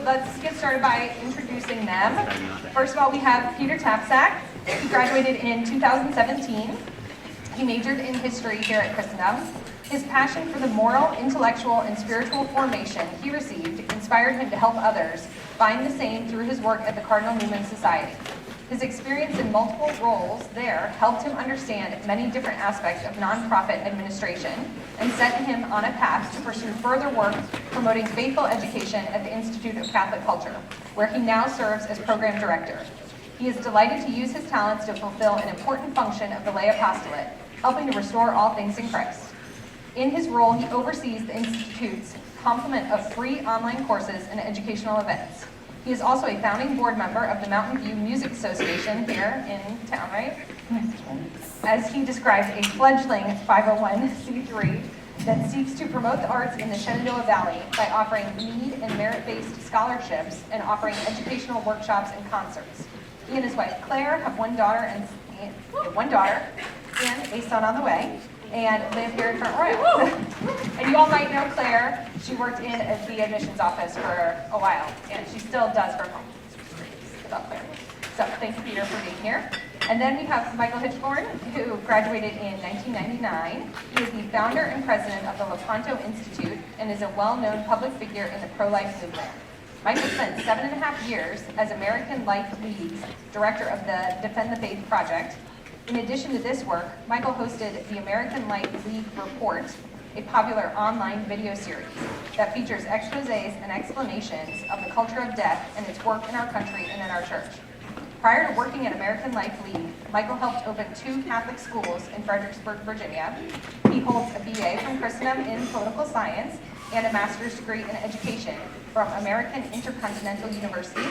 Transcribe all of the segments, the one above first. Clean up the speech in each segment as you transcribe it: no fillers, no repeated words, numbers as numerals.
let's get started by introducing them. First of all, we have Peter Tapsak. He graduated in 2017. He majored in history here at Christendom. His passion for the moral, intellectual, and spiritual formation he received inspired him to help others find the same through his work at the Cardinal Newman Society. His experience in multiple roles there helped him understand many different aspects of nonprofit administration and set him on a path to pursue further work promoting faithful education at the Institute of Catholic Culture, where he now serves as program director. He is delighted to use his talents to fulfill an important function of the lay apostolate, helping to restore all things in Christ. In his role, he oversees the Institute's complement of free online courses and educational events. He is also a founding board member of the Mountain View Music Association here in town, right? As he described, a fledgling 501c3 that seeks to promote the arts in the Shenandoah Valley by offering need and merit-based scholarships and offering educational workshops and concerts. He and his wife Claire have one daughter and a son on the way, and live here in Front Royal. And you all might know Claire. She worked in the admissions office for a while, and she still does for home. About Claire. So thank you, Peter, for being here. And then we have Michael Hichborn, who graduated in 1999. He is the founder and president of the Lepanto Institute and is a well-known public figure in the pro-life movement. Michael spent 7.5 years as American Life League's director of the Defend the Faith project. In addition to this work, Michael hosted the American Life League Report, a popular online video series that features exposés and explanations of the culture of death and its work in our country and in our church. Prior to working at American Life League, Michael helped open 2 Catholic schools in Fredericksburg, Virginia. He holds a BA from Christendom in political science and a master's degree in education from American Intercontinental University.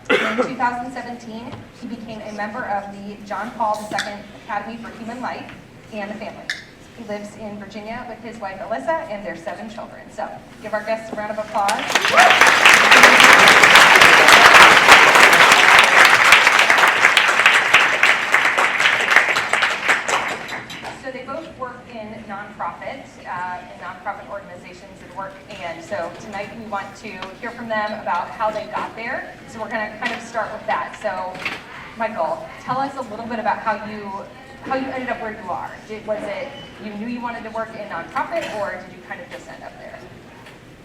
In 2017, he became a member of the John Paul II Academy for Human Life and the Family. He lives in Virginia with his wife Alyssa and their 7 children. So give our guests a round of applause. So they both work in nonprofit organizations and work, and so tonight we want to hear from them about how they got there. So we're going to kind of start with that. So, Michael, tell us a little bit about how you ended up where you are. Was it you knew you wanted to work in nonprofit, or did you kind of just end up there?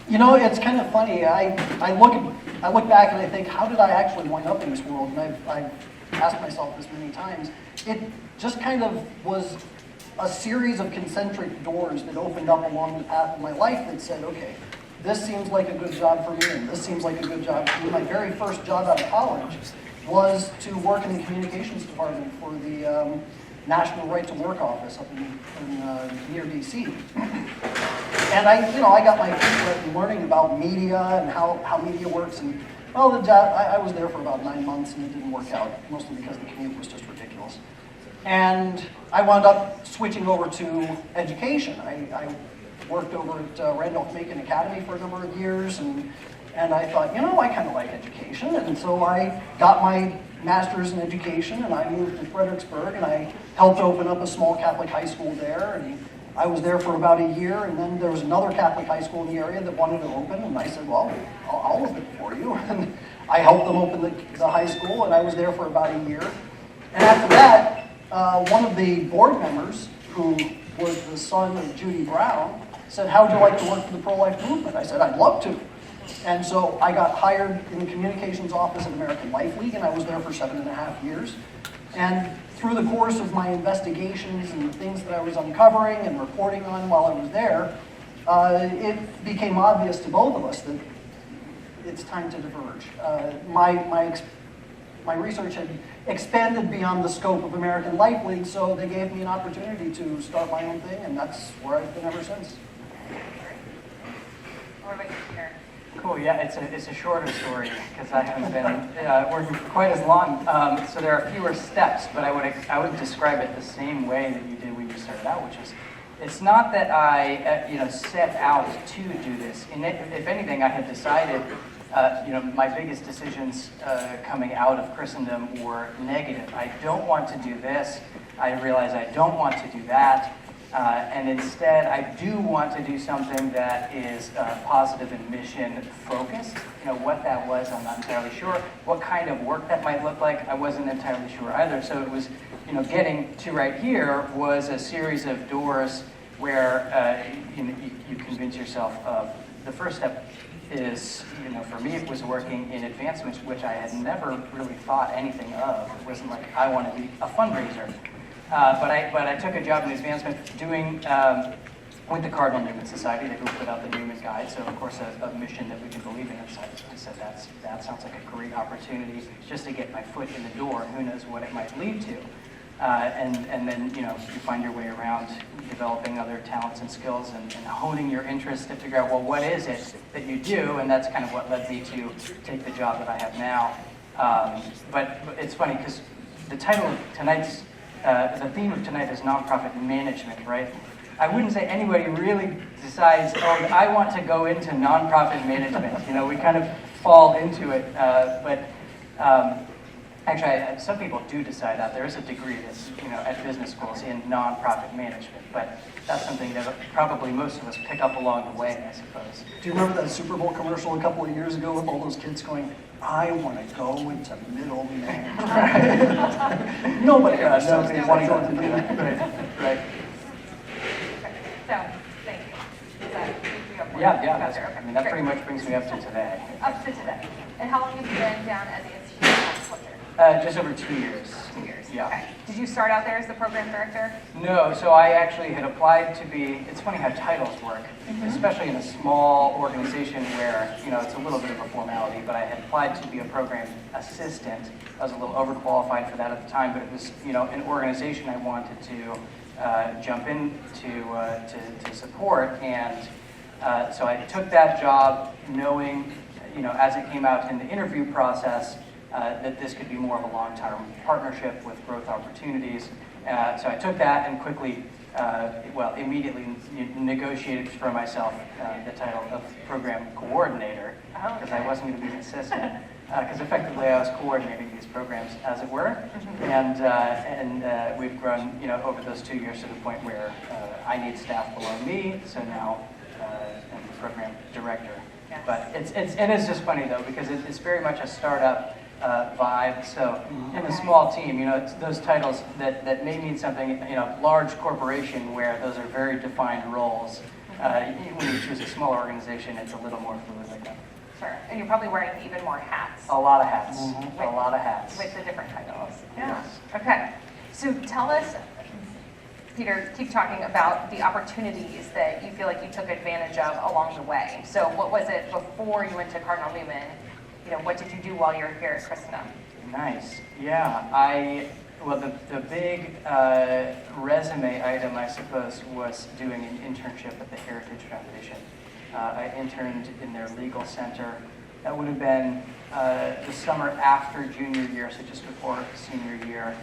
You know, it's kind of funny. I look back and I think, how did I actually wind up in this world? And I've asked myself this many times. It just kind of was a series of concentric doors that opened up along the path of my life that said, okay, this seems like a good job for me, and this seems like a good job for me. My very first job out of college was to work in the communications department for the National Right to Work office up in near DC. And I got my feet wet in learning about media and how media works. And well, the job, I was there for about 9 months, and it didn't work out, mostly because the commute was just ridiculous. And I wound up switching over to education. I worked over at Randolph-Macon Academy for a number of years, and I thought, I kind of like education. And so I got my master's in education, and I moved to Fredericksburg, and I helped open up a small Catholic high school there. And I was there for about a year, and then there was another Catholic high school in the area that wanted to open, and I said, well, I'll open it for you. And I helped them open the high school, and I was there for about a year. And after that, one of the board members, who was the son of Judy Brown, said, how would you like to work for the pro-life movement? I said, I'd love to. And so I got hired in the communications office at American Life League, and I was there for 7.5 years. And through the course of my investigations and the things that I was uncovering and reporting on while I was there, it became obvious to both of us that it's time to diverge. My research had expanded beyond the scope of American Life League, so they gave me an opportunity to start my own thing, and that's where I've been ever since. What about you, Peter? Cool, yeah, it's a shorter story because I haven't been working for quite as long. So there are fewer steps, but I would describe it the same way that you did when you started out, which is, it's not that I set out to do this. If anything, I had decided, my biggest decisions coming out of Christendom were negative. I don't want to do this. I realize I don't want to do that. And instead, I do want to do something that is positive and mission focused. What that was, I'm not entirely sure. What kind of work that might look like, I wasn't entirely sure either. So it was, getting to right here was a series of doors where you convince yourself of. The first step is, for me, it was working in advancements, which I had never really thought anything of. It wasn't like I want to be a fundraiser. But I took a job in advancement doing with the Cardinal Newman Society, who put out the Newman Guide. So of course a mission that we can believe in. So I said that sounds like a great opportunity just to get my foot in the door. Who knows what it might lead to? And then you find your way around developing other talents and skills and honing your interest to figure out, well, what is it that you do? And that's kind of what led me to take the job that I have now. But it's funny because the title of tonight's the theme of tonight is nonprofit management, right? I wouldn't say anybody really decides, oh, I want to go into nonprofit management. We kind of fall into it. But actually, some people do decide that. There is a degree that's, at business schools in nonprofit management. But that's something that probably most of us pick up along the way, I suppose. Do you remember that Super Bowl commercial a couple of years ago with all those kids going, I want to go into middle management? Nobody does. Nobody Want to go wants into to do middle. that. Right. So, thank you. Does that keep you up? That pretty much brings me up to today. Up to today. And how long have you been down at the Institute of Culture? Just over 2 years. 2 years. Yeah. Okay. Did you start out there as the program director? No, so I actually had applied to be, it's funny how titles work, especially in a small organization where, it's a little bit of a formality, but I had applied to be a program assistant. I was a little overqualified for that at the time, but it was, an organization I wanted to jump in to support, and so I took that job knowing, as it came out in the interview process, that this could be more of a long-term partnership with growth opportunities. So I took that and quickly, immediately negotiated for myself the title of program coordinator, because I wasn't going to be an assistant. Because effectively I was coordinating these programs, as it were, and we've grown, over those 2 years to the point where I need staff below me. So now I'm the program director. Yes. But it is just funny though, because it's very much a startup vibe. So in a small team, it's those titles that may mean something. Large corporation where those are very defined roles. When you choose a small organization, it's a little more fluid like that. Sure. And you're probably wearing even more hats. A lot of hats. With- A lot of hats. With the different titles. Yes. Okay. So tell us, Peter, keep talking about the opportunities that you feel like you took advantage of along the way. So what was it before you went to Cardinal Newman? What did you do while you were here at Christendom? Nice. Yeah. The big resume item, I suppose, was doing an internship at the Heritage Foundation. I interned in their legal center. That would have been the summer after junior year, so just before senior year.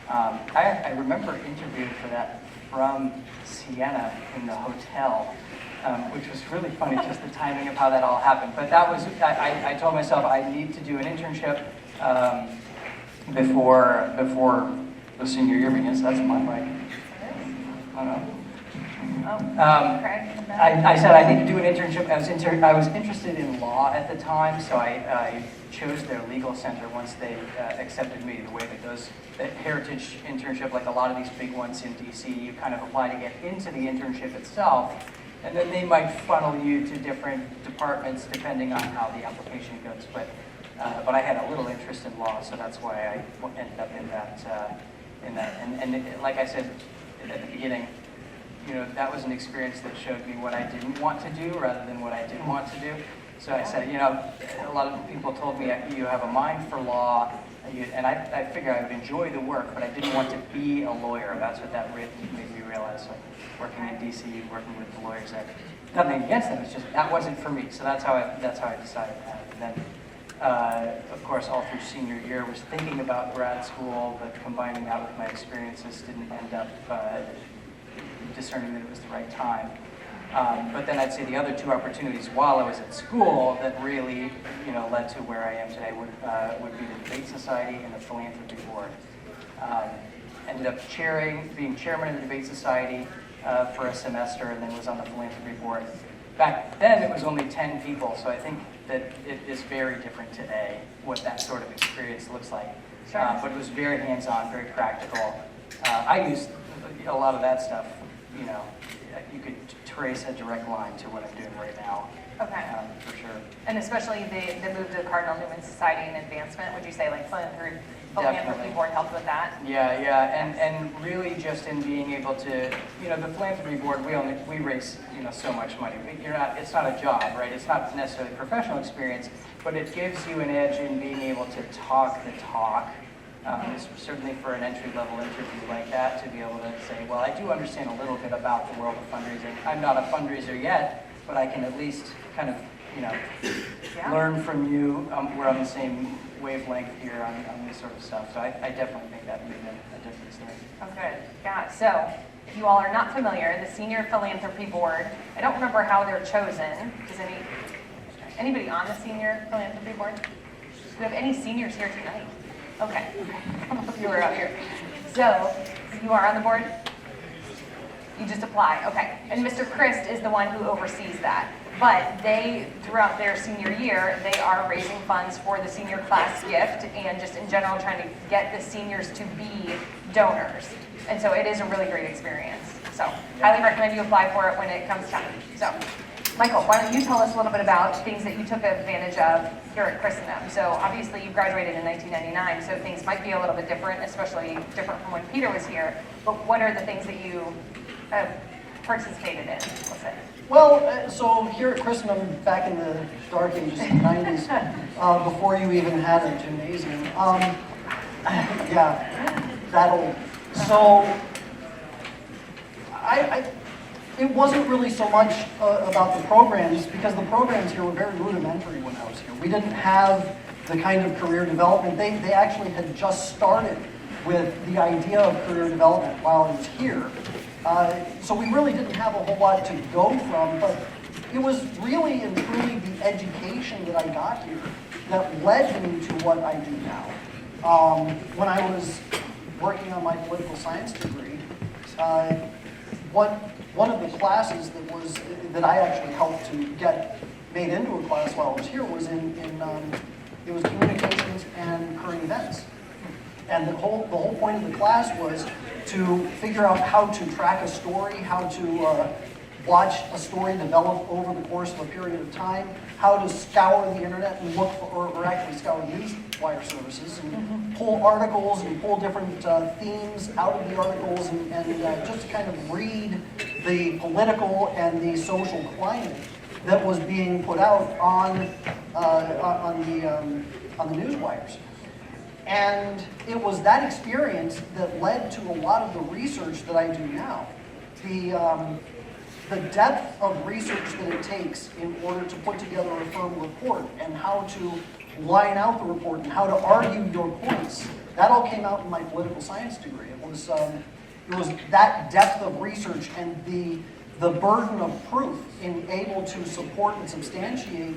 I remember interviewing for that from Siena in the hotel, which was really funny, just the timing of how that all happened. But that was, I told myself I need to do an internship before the senior year begins. That's my mic. I don't know. I said I need to do an internship. I was interested in law at the time, so I chose their legal center once they accepted me. The way that that Heritage internship, like a lot of these big ones in DC, you kind of apply to get into the internship itself, and then they might funnel you to different departments depending on how the application goes. But I had a little interest in law, so that's why I ended up in that. And like I said at the beginning, that was an experience that showed me what I didn't want to do rather than what I did want to do. So I said, a lot of people told me you have a mind for law, and I figured I would enjoy the work, but I didn't want to be a lawyer. That's what that made me realize. Like working in DC, working with the lawyers, nothing against them. It's just that wasn't for me. So that's how I decided that. And then, of course, all through senior year, was thinking about grad school, but combining that with my experiences didn't end up discerning that it was the right time. But then I'd say the other two opportunities while I was at school that really, led to where I am today would be the Debate Society and the Philanthropy Board. Ended up being chairman of the Debate Society for a semester and then was on the philanthropy board. Back then, it was only 10 people, so I think that it is very different today, what that sort of experience looks like. Sure. But it was very hands-on, very practical. I used a lot of that stuff, you know, you could trace a direct line to what I'm doing right now. Okay. For sure. And especially the move to the Cardinal Newman Society and advancement, would you say like philanthropy Definitely. board helped with that? Yeah, and really just in being able to, you know, the philanthropy board, we raise, you know, so much money. It's not a job, right? It's not necessarily professional experience, but it gives you an edge in being able to talk the talk. Certainly for an entry-level interview like that, to be able to say, well, I do understand a little bit about the world of fundraising. I'm not a fundraiser yet, but I can at least kind of, you know, learn from you. We're on the same wavelength here on this sort of stuff. So I definitely think that made a difference there. Okay, yeah. So if you all are not familiar, the Senior Philanthropy Board, I don't remember how they're chosen. Does anybody on the Senior Philanthropy Board? Do we have any seniors here tonight? Okay, you were out here. So you are on the board? You just apply, okay. And Mr. Christ is the one who oversees that. But they, throughout their senior year, they are raising funds for the senior class gift and just in general trying to get the seniors to be donors. And so it is a really great experience. So highly recommend you apply for it when it comes time. So Michael, why don't you tell us a little bit about things that you took advantage of here at Christendom. So obviously you graduated in 1999, so things might be a little bit different, especially different from when Peter was here. But what are the things that you participated in, let's say? Well, so here at Christendom, back in the dark ages, the 90s, before you even had a gymnasium, yeah, that old. So, it wasn't really so much about the programs, because the programs here were very rudimentary when I was here. We didn't have the kind of career development. They actually had just started with the idea of career development while I was here. So we really didn't have a whole lot to go from, but it was really and truly the education that I got here that led me to what I do now. When I was working on my political science degree, one of the classes that I actually helped to get made into a class while I was here was it was communications and current events. And the whole point of the class was to figure out how to track a story, how to watch a story develop over the course of a period of time, how to scour the internet and look for, or actually scour news wire services and pull articles and pull different themes out of the articles and just to kind of read the political and the social climate that was being put out on the news wires. And it was that experience that led to a lot of the research that I do now. The depth of research that it takes in order to put together a firm report and how to line out the report and how to argue your points, that all came out in my political science degree. It was that depth of research and the burden of proof in able to support and substantiate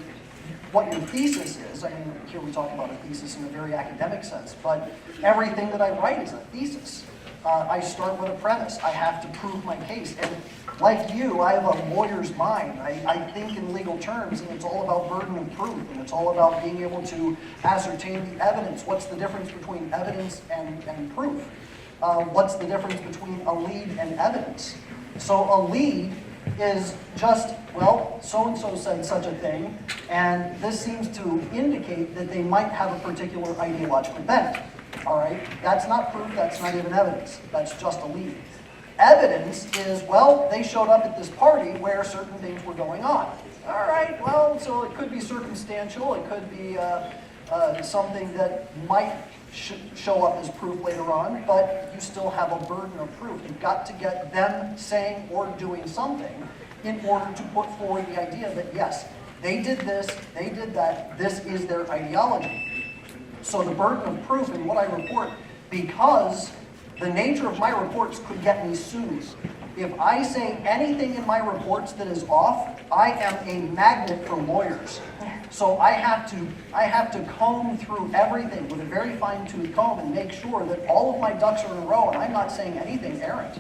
what your thesis is. I mean, here we talk about a thesis in a very academic sense, but everything that I write is a thesis. I start with a premise. I have to prove my case. And like you, I have a lawyer's mind. I think in legal terms, and it's all about burden of proof, and it's all about being able to ascertain the evidence. What's the difference between evidence and proof? What's the difference between a lead and evidence? So a lead is just, well, so-and-so said such a thing, and this seems to indicate that they might have a particular ideological bent. All right, that's not proof, that's not even evidence, that's just a lead. Evidence is, well, they showed up at this party where certain things were going on. All right, well, so it could be circumstantial, it could be something that might show up as proof later on, but you still have a burden of proof. You've got to get them saying or doing something in order to put forward the idea that, yes, they did this, they did that, this is their ideology. So the burden of proof in what I report, because the nature of my reports could get me sued. If I say anything in my reports that is off, I am a magnet for lawyers. So I have to comb through everything with a very fine-tooth comb and make sure that all of my ducks are in a row and I'm not saying anything errant.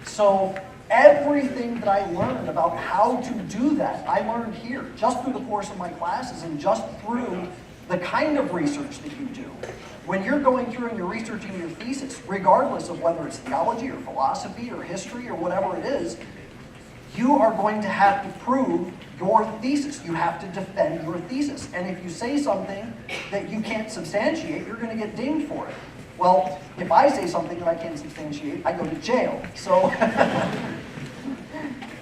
So everything that I learned about how to do that, I learned here, just through the course of my classes and just through the kind of research that you do. When you're going through and you're researching your thesis, regardless of whether it's theology or philosophy or history or whatever it is, you are going to have to prove your thesis. You have to defend your thesis. And if you say something that you can't substantiate, you're going to get dinged for it. Well, if I say something that I can't substantiate, I go to jail. So,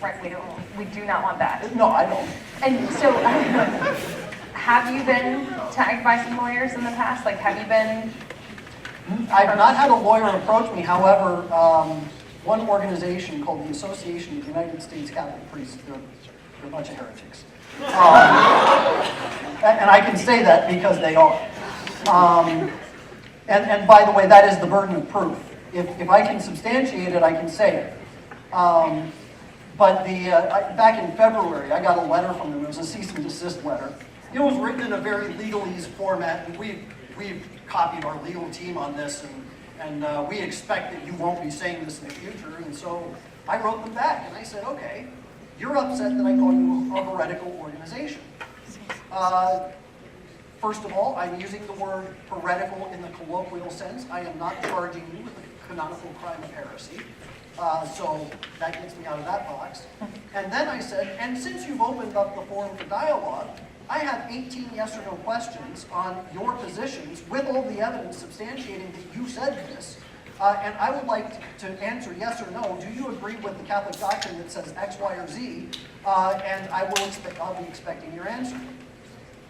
Right, we do not want that. no, I don't. And so, have you been tagged by some lawyers in the past? Like, have you been? I've not had a lawyer approach me. However, one organization called the Association of United States Catholic Priests, they're a bunch of heretics. And I can say that because they are. And by the way, that is the burden of proof. If I can substantiate it, I can say it. But back in February, I got a letter from them. It was a cease and desist letter. It was written in a very legalese format, and we've copied our legal team on this, and we expect that you won't be saying this in the future. And so I wrote them back, and I said, okay, you're upset that I call you a heretical organization. First of all, I'm using the word heretical in the colloquial sense. I am not charging you with a canonical crime of heresy. So that gets me out of that box. And then I said, and since you've opened up the forum for dialogue, I have 18 yes or no questions on your positions with all the evidence substantiating that you said this. And I would like to answer yes or no. Do you agree with the Catholic doctrine that says X, Y, or Z? And I'll be expecting your answer.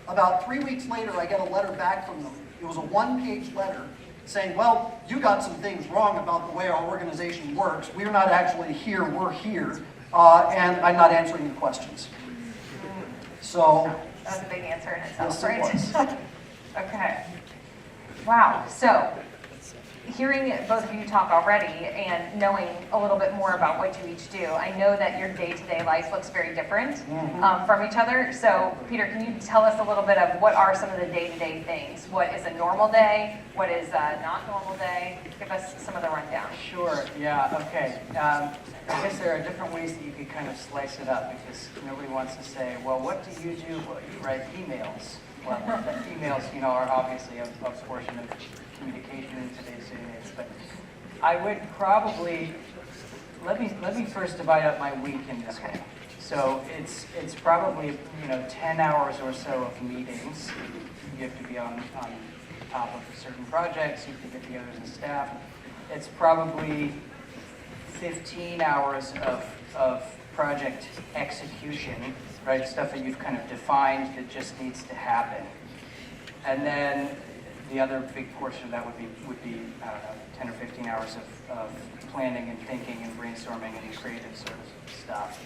About 3 weeks later, I get a letter back from them. It was a one-page letter saying, well, you got some things wrong about the way our organization works. We're not actually here, we're here. And I'm not answering your questions. So That was a big answer in itself, yes, it right? was. Okay. Wow. So, hearing both of you talk already and knowing a little bit more about what you each do, I know that your day-to-day life looks very different from each other. So, Peter, can you tell us a little bit of what are some of the day-to-day things? What is a normal day? What is a not normal day? Give us some of the rundown. Sure, yeah, okay. I guess there are different ways that you could kind of slice it up, because nobody wants to say, well, what do you do? Well, you write emails. Well, emails, are obviously a portion of communication in today's day and age, but I would probably, let me first divide up my week in this way. So it's probably, 10 hours or so of meetings. You have to be on top of certain projects, you have to get together as a staff. It's probably 15 hours of project execution, right? Stuff that you've kind of defined that just needs to happen. And then the other big portion of that would be I don't know, 10 or 15 hours of planning and thinking and brainstorming and creative sort of stuff.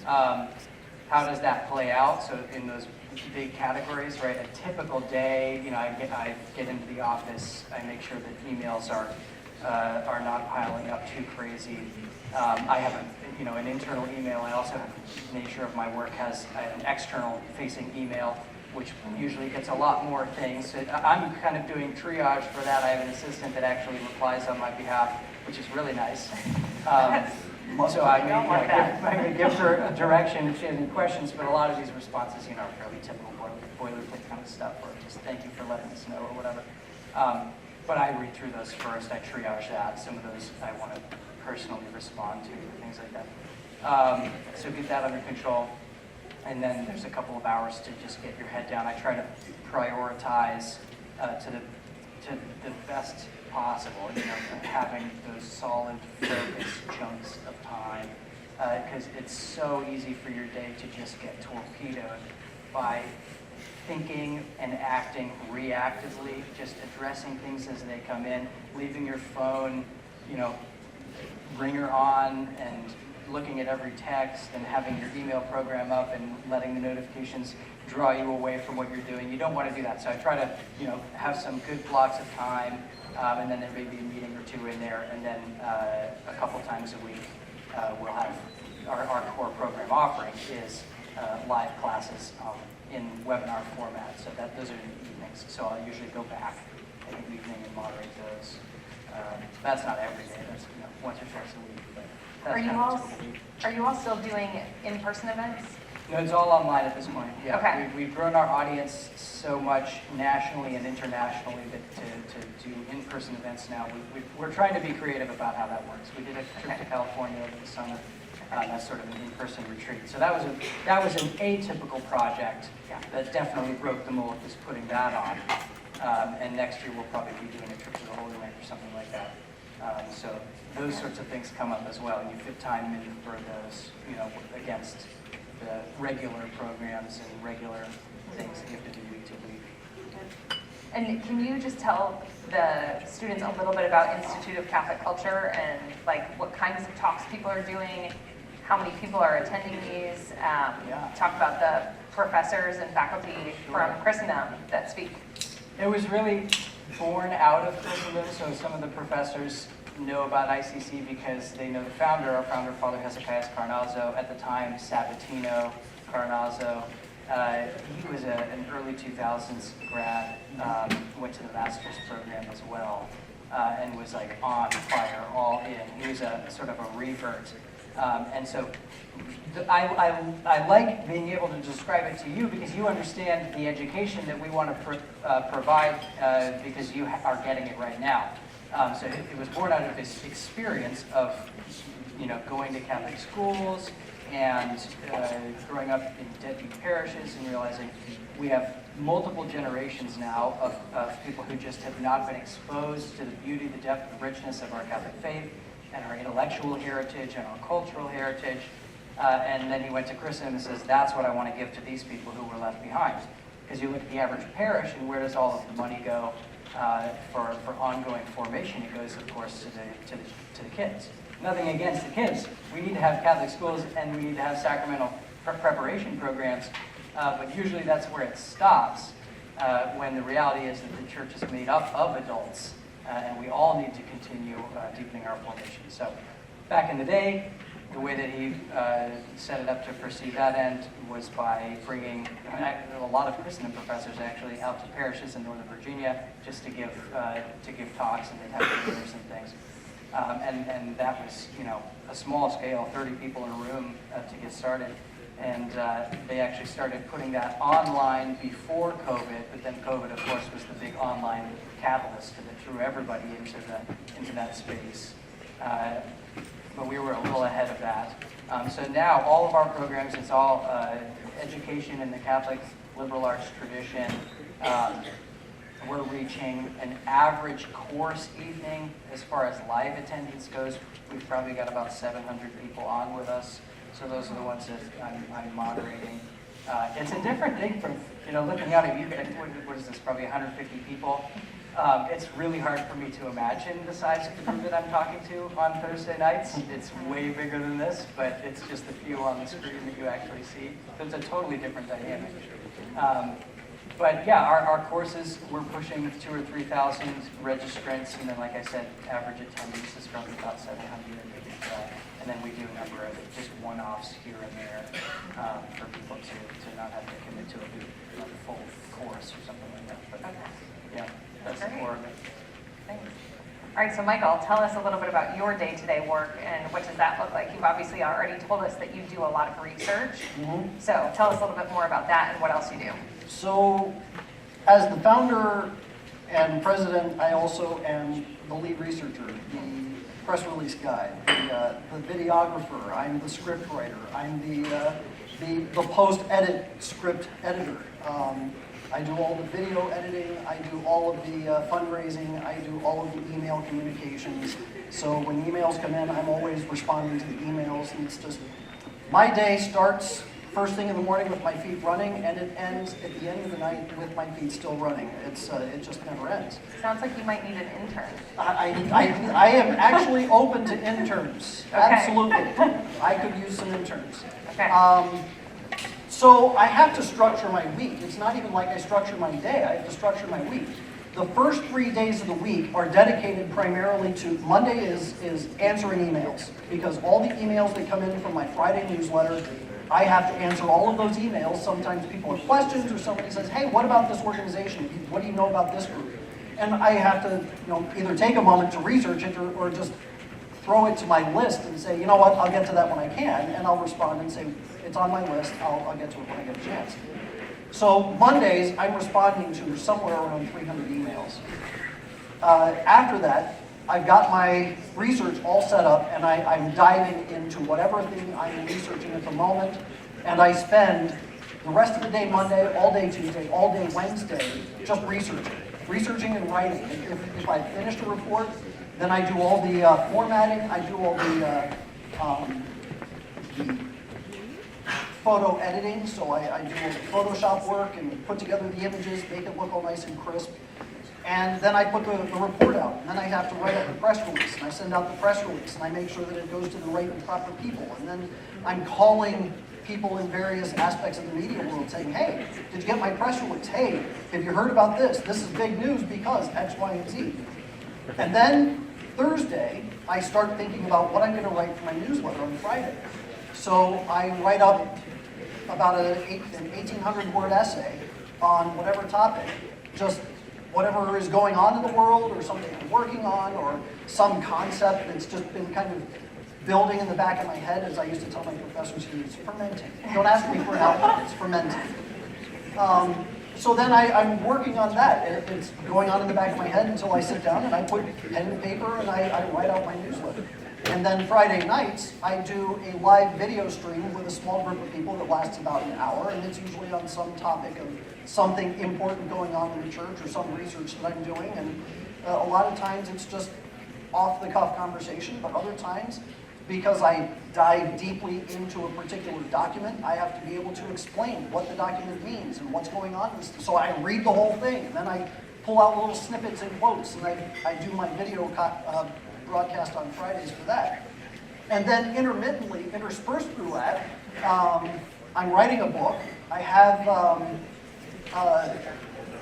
How does that play out? So in those big categories, right? A typical day, I get into the office, I make sure that emails are not piling up too crazy. I have an internal email. I also have the nature of my work has an external facing email, which usually gets a lot more things. So I'm kind of doing triage for that. I have an assistant that actually replies on my behalf, which is really nice. So I may give her a direction if she has any questions, but a lot of these responses, are fairly typical boilerplate kind of stuff, or just thank you for letting us know or whatever. But I read through those first. I triage that. Some of those I want to personally respond to, things like that. So get that under control. And then there's a couple of hours to just get your head down. I try to prioritize to the best possible, having those solid focused chunks of time. Because it's so easy for your day to just get torpedoed by thinking and acting reactively, just addressing things as they come in, leaving your phone, ringer on and looking at every text and having your email program up and letting the notifications draw you away from what you're doing. You don't want to do that. So I try to, have some good blocks of time, and then there may be a meeting or two in there, and then a couple times a week we'll have our core program offering is live classes in webinar format. So those are in the evenings. So I'll usually go back in the evening and moderate those. That's not every day. That's once or twice a week. But Are you kind of all, what's going to be. are you all still doing in-person events? No, it's all online at this point. Yeah, Okay. we've grown our audience so much nationally and internationally that to do in-person events now, we're trying to be creative about how that works. We did a trip to California over the summer. That's sort of an in-person retreat. So that was an atypical project that definitely broke the mold, just putting that on. And next year we'll probably be doing a trip to the Holy Land or something like that. So those sorts of things come up as well, and you fit time in for those, against the regular programs and regular things that you have to do week to week. And can you just tell the students a little bit about Institute of Catholic Culture and like what kinds of talks people are doing, how many people are attending these? Talk about the professors and faculty from Christendom that speak. It was really born out of Christendom, so some of the professors know about ICC because they know the founder, our founder, Father Hezekiah Carnazzo, at the time, Sabatino Carnazzo. He was an early 2000s grad, went to the master's program as well, and was like on fire, all in. He was a sort of a revert. And so I like being able to describe it to you because you understand the education that we want to provide because you are getting it right now. So it was born out of this experience of, going to Catholic schools and growing up in deadbeat parishes and realizing we have multiple generations now of people who just have not been exposed to the beauty, the depth, the richness of our Catholic faith and our intellectual heritage and our cultural heritage. And then he went to Christendom and says, that's what I want to give to these people who were left behind. Because you look at the average parish and where does all of the money go for ongoing formation? It goes, of course, to the kids. Nothing against the kids. We need to have Catholic schools and we need to have sacramental preparation programs, but usually that's where it stops when the reality is that the church is made up of adults and we all need to continue deepening our formation. So back in the day, the way that he set it up to pursue that end was by bringing a lot of Christendom professors actually out to parishes in Northern Virginia just to give talks, and they'd have dinners and things. And that was, a small scale, 30 people in a room to get started. And they actually started putting that online before COVID, but then COVID, of course, was the big online catalyst that threw everybody into that space. But we were a little ahead of that. So now all of our programs, it's all education in the Catholic liberal arts tradition. We're reaching an average course evening as far as live attendance goes. We've probably got about 700 people on with us. So those are the ones that I'm moderating. It's a different thing from, looking out at you, what is this, probably 150 people. It's really hard for me to imagine the size of the group that I'm talking to on Thursday nights. It's way bigger than this, but it's just the few on the screen that you actually see. So it's a totally different dynamic. But yeah, our courses, we're pushing 2,000 or 3,000 registrants, and then like I said, average attendance is probably about 700. And then we do a number of just one-offs here and there for people to not have to commit to a full course or something like that. But yeah, that's the core of it. Thanks. All right, so Michael, tell us a little bit about your day-to-day work and what does that look like? You've obviously already told us that you do a lot of research. Mm-hmm. So tell us a little bit more about that and what else you do. So, as the founder and president, I also am the lead researcher, the press release guy, the videographer. I'm the script writer. I'm the post-edit script editor. I do all the video editing. I do all of the fundraising. I do all of the email communications. So when emails come in, I'm always responding to the emails, and it's just my day starts first thing in the morning with my feet running, and it ends at the end of the night with my feet still running. It just never ends. Sounds like you might need an intern. I am actually open to interns. Okay. Absolutely. I could use some interns. Okay. So I have to structure my week. It's not even like I structure my day. I have to structure my week. The first 3 days of the week are dedicated primarily to, Monday is answering emails, because all the emails that come in from my Friday newsletter, I have to answer all of those emails. Sometimes people have questions, or somebody says, hey, what about this organization? What do you know about this group? And I have to either take a moment to research it or just throw it to my list and say, you know what, I'll get to that when I can, and I'll respond and say, it's on my list, I'll get to it when I get a chance. So Mondays, I'm responding to somewhere around 300 emails. After that, I've got my research all set up, and I'm diving into whatever thing I'm researching at the moment, and I spend the rest of the day Monday, all day Tuesday, all day Wednesday, just researching and writing. If I finished a report, then I do all the formatting, I do all the photo editing, so I do all the Photoshop work and put together the images, make it look all nice and crisp. And then I put the report out, and then I have to write up the press release, and I send out the press release, and I make sure that it goes to the right and proper people. And then I'm calling people in various aspects of the media world saying, hey, did you get my press release? Hey, have you heard about this? This is big news because X, Y, and Z. And then Thursday, I start thinking about what I'm going to write for my newsletter on Friday. So I write up about an 1,800-word essay on whatever topic, just whatever is going on in the world or something I'm working on or some concept that's just been kind of building in the back of my head, as I used to tell my professors, it's fermenting. Don't ask me for an output, it's fermenting. So then I'm working on that. It's going on in the back of my head until I sit down and I put pen and paper and I write out my newsletter. And then Friday nights, I do a live video stream with a small group of people that lasts about an hour, and it's usually on some topic of something important going on in the church or some research that I'm doing. And a lot of times it's just off-the-cuff conversation, but other times, because I dive deeply into a particular document, I have to be able to explain what the document means and what's going on. So I read the whole thing, and then I pull out little snippets and quotes, and I do my video broadcast on Fridays for that. And then intermittently, interspersed through that, I'm writing a book. I have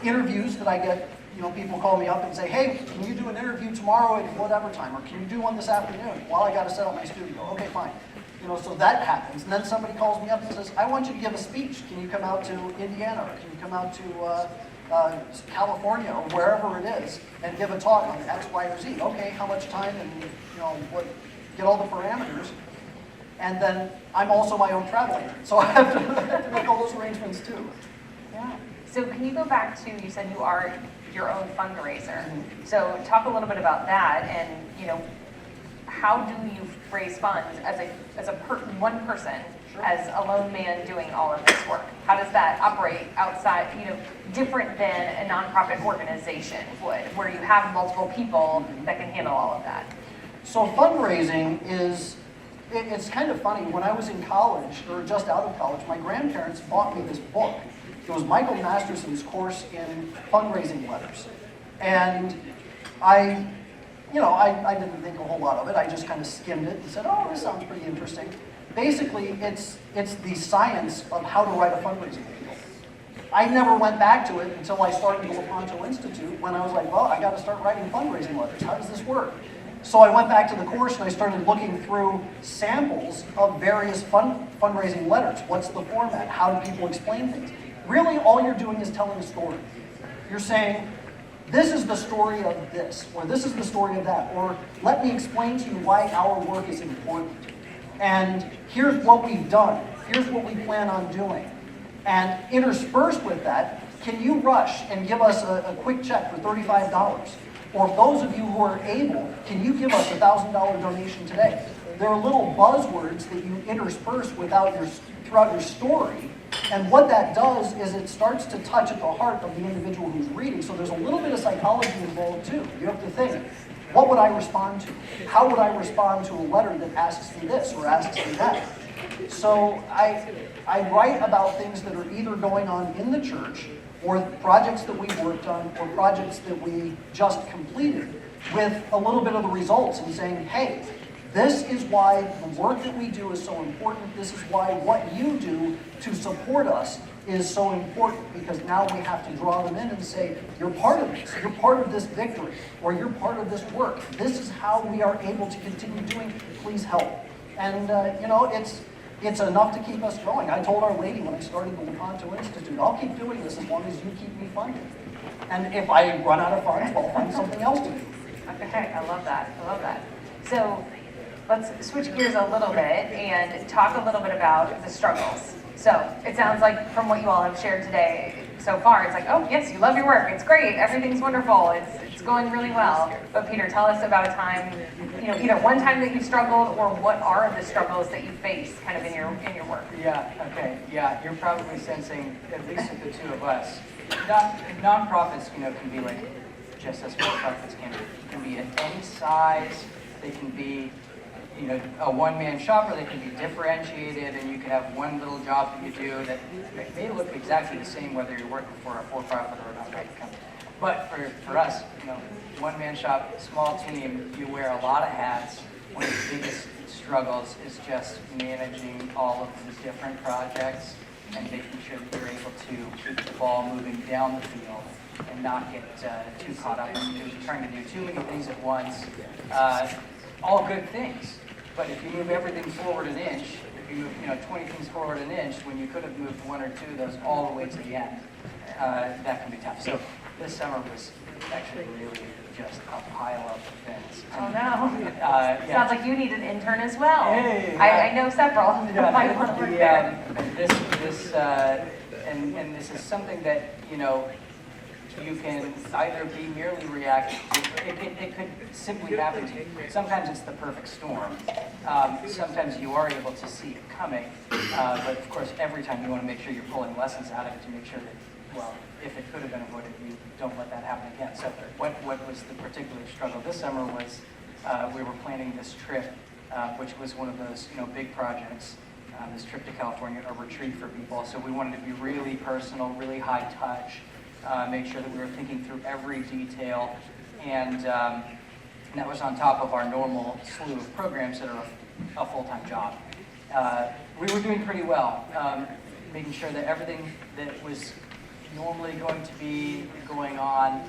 interviews that I get, people call me up and say, hey, can you do an interview tomorrow at whatever time? Or can you do one this afternoon? Well, I got to set up my studio. Okay, fine. So that happens. And then somebody calls me up and says, I want you to give a speech. Can you come out to Indiana? Or can you come out to California or wherever it is and give a talk on X, Y, or Z? Okay, how much time and, get all the parameters. And then I'm also my own travel agent. So I have to make all those arrangements too. Yeah. So can you go back to, you said you are your own fundraiser. So talk a little bit about that, and how do you raise funds as one person, sure, as a lone man doing all of this work? How does that operate outside, different than a nonprofit organization would, where you have multiple people that can handle all of that? So fundraising it's kind of funny. When I was in college, or just out of college, my grandparents bought me this book. It was Michael Masterson's course in fundraising letters. And I didn't think a whole lot of it. I just kind of skimmed it and said, oh, this sounds pretty interesting. Basically, it's the science of how to write a fundraising appeal. I never went back to it until I started the Lepanto Institute, when I was like, well, I got to start writing fundraising letters. How does this work? So I went back to the course and I started looking through samples of various fundraising letters. What's the format? How do people explain things? Really, all you're doing is telling a story. You're saying, this is the story of this, or this is the story of that, or let me explain to you why our work is important. And here's what we've done. Here's what we plan on doing. And interspersed with that, can you rush and give us a quick check for $35? Or those of you who are able, can you give us a $1,000 donation today? There are little buzzwords that you intersperse throughout your story. And what that does is it starts to touch at the heart of the individual who's reading. So there's a little bit of psychology involved too. You have to think, what would I respond to? How would I respond to a letter that asks me this or asks me that? So I write about things that are either going on in the church, or projects that we worked on, or projects that we just completed, with a little bit of the results and saying, hey, this is why the work that we do is so important. This is why what you do to support us is so important, because now we have to draw them in and say, you're part of this. You're part of this victory, or you're part of this work. This is how we are able to continue doing. Please help. And, it's enough to keep us going. I told Our Lady when I started the Lepanto Institute, I'll keep doing this as long as you keep me funded. And if I run out of funds, I'll find something else to do. Okay, I love that. So let's switch gears a little bit and talk a little bit about the struggles. So it sounds like from what you all have shared today so far, it's like, oh yes, you love your work, it's great, everything's wonderful, it's going really well. But Peter, tell us about a time, either one time that you struggled, or what are the struggles that you face kind of in your work? Yeah, okay, yeah, you're probably sensing, at least with the two of us, nonprofits, can be like just as nonprofits can be at any size. They can be, a one-man shop, or they can be differentiated, and you can have one little job that you do that may look exactly the same whether you're working for a for-profit or a nonprofit company. But for us, one-man shop, small team, you wear a lot of hats. One of the biggest struggles is just managing all of the different projects and making sure that you're able to keep the ball moving down the field and not get too caught up in trying to do too many things at once. All good things, but if you move everything forward an inch, if you move 20 things forward an inch when you could have moved one or two of those all the way to the end, that can be tough. So this summer was actually really just a pile of things. Oh no. Yeah. Sounds like you need an intern as well. Hey, I know several. And this is something that, you can either be merely reactive to. It could simply happen to you. Sometimes it's the perfect storm. Sometimes you are able to see it coming. But of course, every time you want to make sure you're pulling lessons out of it to make sure that, well, if it could have been avoided, you don't let that happen again. So what was the particular struggle this summer was we were planning this trip, which was one of those big projects, this trip to California, a retreat for people. So we wanted to be really personal, really high touch, make sure that we were thinking through every detail, and that was on top of our normal slew of programs that are a full-time job. We were doing pretty well, making sure that everything that was normally going to be going on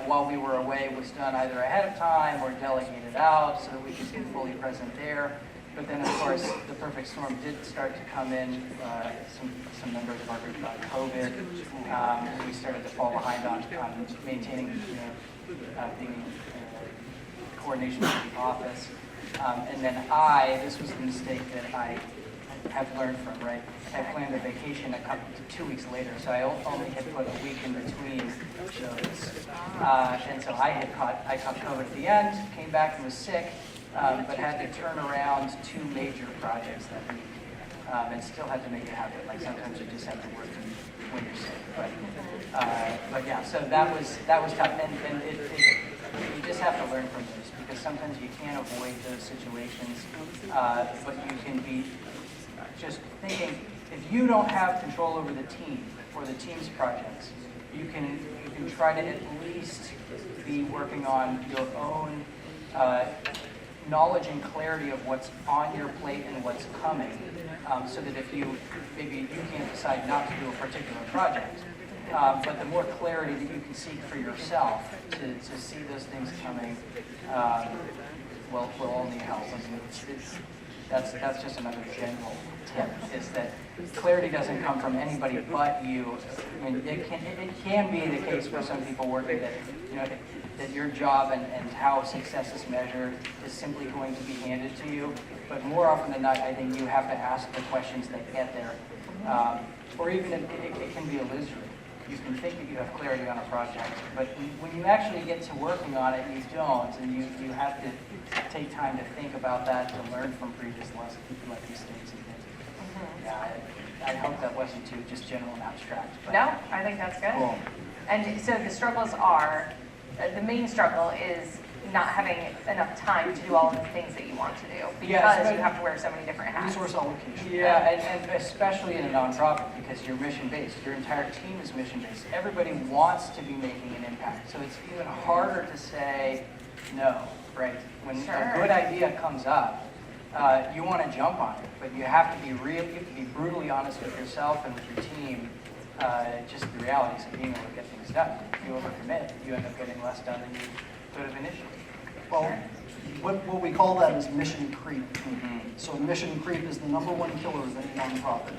while we were away was done either ahead of time or delegated out so that we could be fully present there. But then, of course, the perfect storm did start to come in. Some members of our group got COVID. We started to fall behind on maintaining the coordination with the office. And then this was the mistake that I have learned from, right? I planned a vacation 2 weeks later, so I only had put a week in between shows. And so I caught COVID at the end, came back and was sick, but had to turn around 2 major projects that week, and still had to make it happen. Like sometimes you just have to work when you're sick. But yeah, so that was tough, and you just have to learn from those, because sometimes you can't avoid those situations, but you can be just thinking, if you don't have control over the team or the team's projects, you can try to at least be working on your own knowledge and clarity of what's on your plate and what's coming, so that if maybe you can't decide not to do a particular project, but the more clarity that you can seek for yourself to see those things coming will only help. That's just another general tip, is that clarity doesn't come from anybody but you. I mean, it can be the case for some people working that, that your job and how success is measured is simply going to be handed to you. But more often than not, I think you have to ask the questions that get there. Or even it can be illusory. You can think that you have clarity on a project, but when you actually get to working on it, you don't, and you have to take time to think about that, to learn from previous lessons, like mistakes and things. Mm-hmm. Yeah, I hope that wasn't too just general and abstract. But no, I think that's good. Cool. And so the struggles are, the main struggle is not having enough time to do all of the things that you want to do, because you have to wear so many different hats. Resource allocation. Yeah, and especially in a nonprofit, because you're mission-based. Your entire team is mission-based. Everybody wants to be making an impact. So it's even harder to say no, right? When a good idea comes up, you want to jump on it, but you have to be real. You have to be brutally honest with yourself and with your team. Just the realities of being able to get things done. If you overcommit, you end up getting less done than you could have initially. Well, what we call that is mission creep. Mm-hmm. So mission creep is the #1 killer of any nonprofit.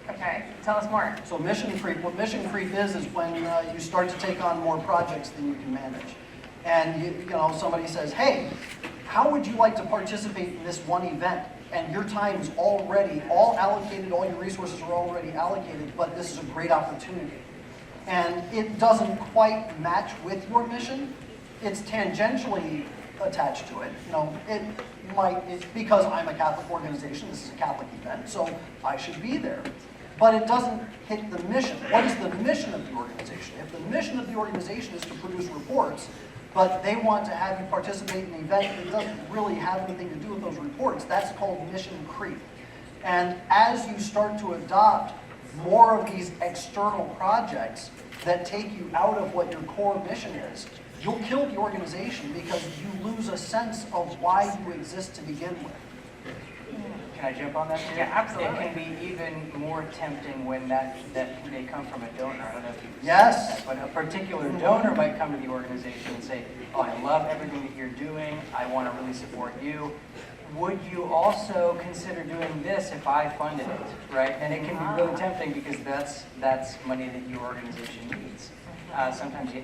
Okay, tell us more. So mission creep, what mission creep is when you start to take on more projects than you can manage. And somebody says, hey, how would you like to participate in this one event? And your time is already all allocated, all your resources are already allocated, but this is a great opportunity. And it doesn't quite match with your mission. It's tangentially attached to it. You know, it's because I'm a Catholic organization, this is a Catholic event, so I should be there. But it doesn't hit the mission. What is the mission of the organization? If the mission of the organization is to produce reports, but they want to have you participate in an event that doesn't really have anything to do with those reports, that's called mission creep. And as you start to adopt more of these external projects that take you out of what your core mission is, you'll kill the organization because you lose a sense of why you exist to begin with. Can I jump on that too? Yeah, absolutely. It can be even more tempting when that may come from a donor. I don't know if you've Yes. seen that, but a particular donor might come to the organization and say, oh, I love everything that you're doing. I want to really support you. Would you also consider doing this if I funded it, right? And it can be really tempting because that's money that your organization needs. Sometimes you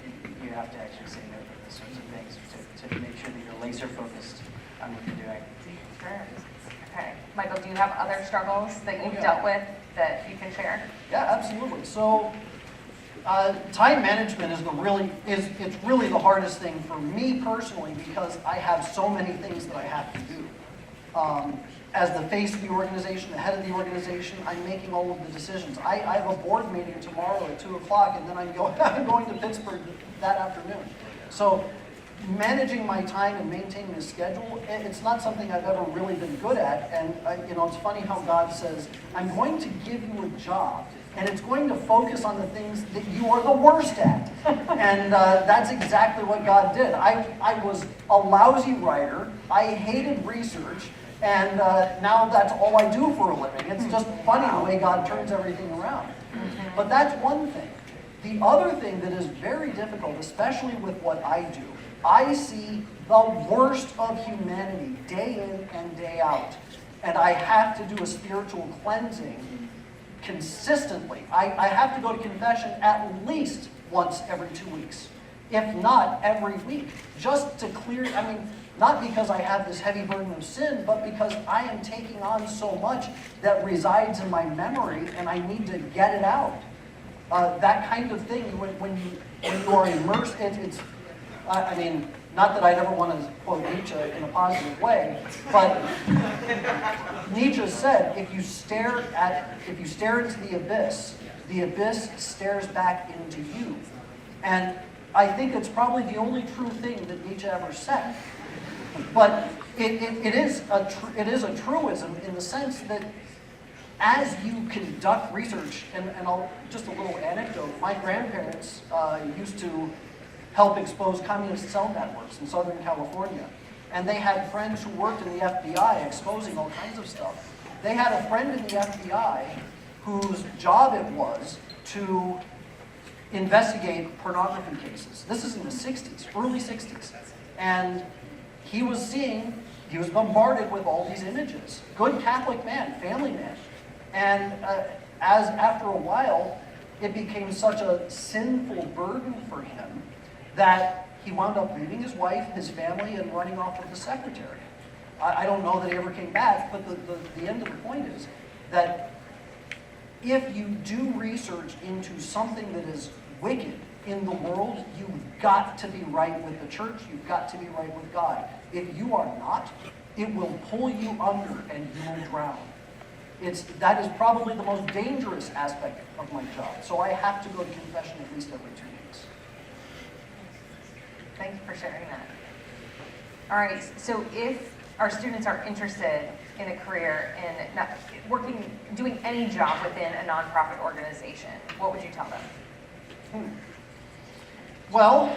have to actually say no to those sorts of things to make sure that you're laser focused on what you're doing. Sure. Okay. Michael, do you have other struggles that you've dealt with that you can share? Yeah, absolutely. So time management it's really the hardest thing for me personally because I have so many things that I have to do. As the face of the organization, the head of the organization, I'm making all of the decisions. I have a board meeting tomorrow at 2 o'clock, and then I'm going to Pittsburgh that afternoon. So managing my time and maintaining a schedule, it's not something I've ever really been good at. And it's funny how God says, I'm going to give you a job, and it's going to focus on the things that you are the worst at. And that's exactly what God did. I was a lousy writer. I hated research. And now that's all I do for a living. It's just funny the way God turns everything around. But that's one thing. The other thing that is very difficult, especially with what I do, I see the worst of humanity day in and day out. And I have to do a spiritual cleansing consistently. I have to go to confession at least once every 2 weeks, if not every week, just to clear, not because I have this heavy burden of sin, but because I am taking on so much that resides in my memory and I need to get it out. That kind of thing, when you are immersed, not that I ever want to quote Nietzsche in a positive way, but Nietzsche said, if you stare into the abyss stares back into you. And I think it's probably the only true thing that Nietzsche ever said. But it is a truism in the sense that as you conduct research, and just a little anecdote, my grandparents used to help expose communist cell networks in Southern California. And they had friends who worked in the FBI exposing all kinds of stuff. They had a friend in the FBI whose job it was to investigate pornography cases. This is in the 60s, early 60s. And he was bombarded with all these images. Good Catholic man, family man. And after a while, it became such a sinful burden for him that he wound up leaving his wife, his family, and running off with the secretary. I don't know that he ever came back, but the end of the point is that if you do research into something that is wicked in the world, you've got to be right with the church, you've got to be right with God. If you are not, it will pull you under and you will drown. That is probably the most dangerous aspect of my job. So I have to go to confession at least every 2 weeks. Thank you for sharing that. All right, so if our students are interested in a career in doing any job within a nonprofit organization, what would you tell them? Well,